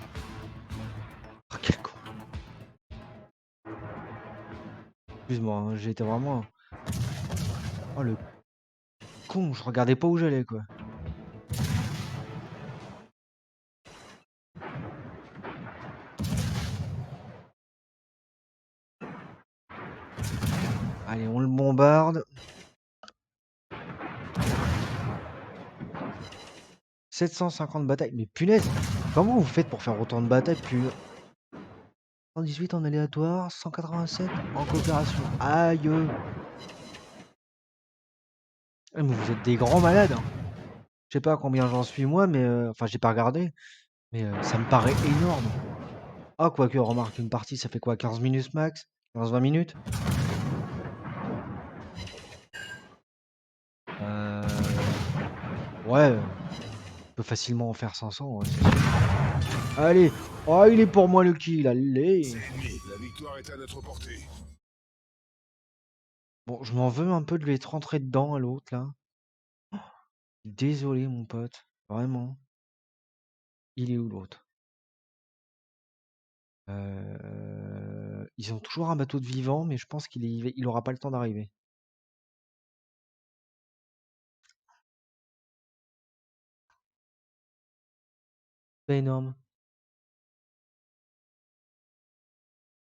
Oh quel con. Excuse-moi, hein, j'ai été vraiment... Oh le con, je regardais pas où j'allais quoi. Allez, on le bombarde. 750 batailles. Mais punaise, comment vous faites pour faire autant de batailles plus... 118 en aléatoire, 187 en coopération. Aïe. Mais vous êtes des grands malades, hein. Je sais pas combien j'en suis moi, mais enfin j'ai pas regardé, mais ça me paraît énorme. Ah quoique, remarque, une partie ça fait quoi? 15 minutes max? 15-20 minutes? Euh, ouais, on peut facilement en faire 500, ouais, c'est sûr. Allez, oh il est pour moi le kill, allez. C'est ennemi. La victoire est à notre portée. Bon, je m'en veux un peu de lui être rentré dedans à l'autre là. Désolé mon pote, vraiment. Il est où l'autre? Ils ont toujours un bateau de vivant, mais je pense il aura pas le temps d'arriver. Pas énorme.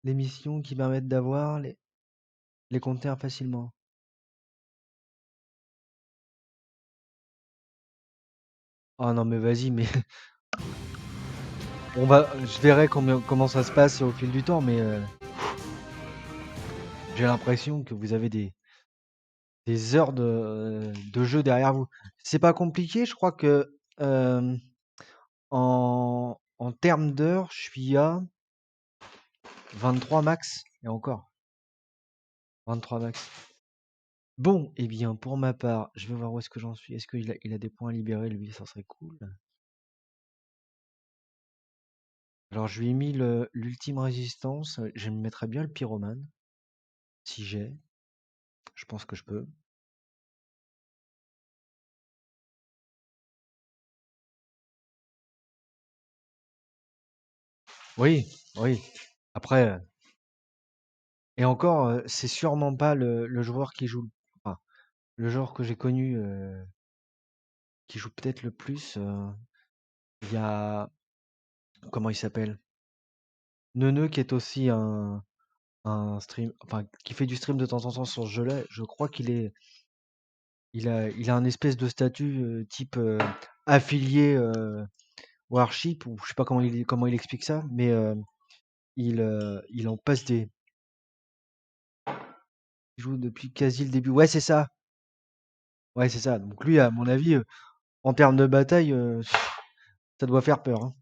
les missions qui permettent d'avoir les conteneurs facilement. Ah non, mais vas-y, mais je verrai comment ça se passe au fil du temps, mais j'ai l'impression que vous avez des heures de jeu derrière vous. C'est pas compliqué, je crois que en termes d'heures, je suis à 23 max, et encore, 23 max. Bon, eh bien, pour ma part, je vais voir où est-ce que j'en suis. Est-ce qu'il a des points libérés, lui? Ça serait cool. Alors, je lui ai mis l'ultime résistance. Je me mettrais bien le pyromane, si j'ai. Je pense que je peux. Oui, oui. Après, et encore, c'est sûrement pas le joueur qui joue. Enfin, le joueur que j'ai connu qui joue peut-être le plus. Il y a. Comment il s'appelle? Neuneu qui est aussi un stream. Enfin, qui fait du stream de temps en temps sur ce jeu-là. Je crois il a un espèce de statut type affilié Warship, ou je sais pas comment il explique ça, mais il en passe il joue depuis quasi le début. Ouais, c'est ça. Ouais, c'est ça. Donc lui, à mon avis, en termes de bataille, ça doit faire peur, hein.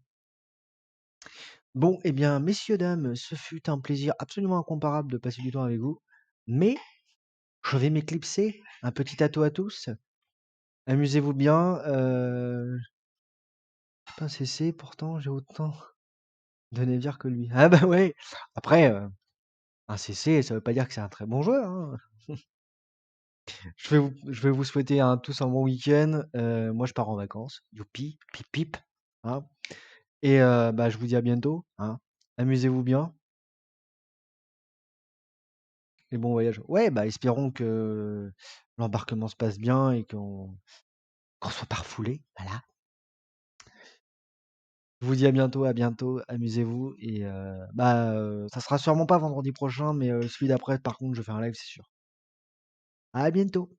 Bon, eh bien, messieurs, dames, ce fut un plaisir absolument incomparable de passer du temps avec vous. Mais je vais m'éclipser. Un petit atout à tous. Amusez-vous bien. Pas cessé, pourtant, j'ai autant de navires que lui. Ah bah ouais. Après, un CC, ça veut pas dire que c'est un très bon joueur, hein. Je vais vous souhaiter tous un bon week-end. Moi, je pars en vacances. Youpi, pip pip, hein. Et bah, je vous dis à bientôt, hein. Amusez-vous bien et bon voyage. Ouais, bah, espérons que l'embarquement se passe bien et qu'on soit pas refoulé. Voilà. Je vous dis à bientôt, amusez-vous et bah, ça sera sûrement pas vendredi prochain, mais celui d'après, par contre, je fais un live, c'est sûr. À bientôt.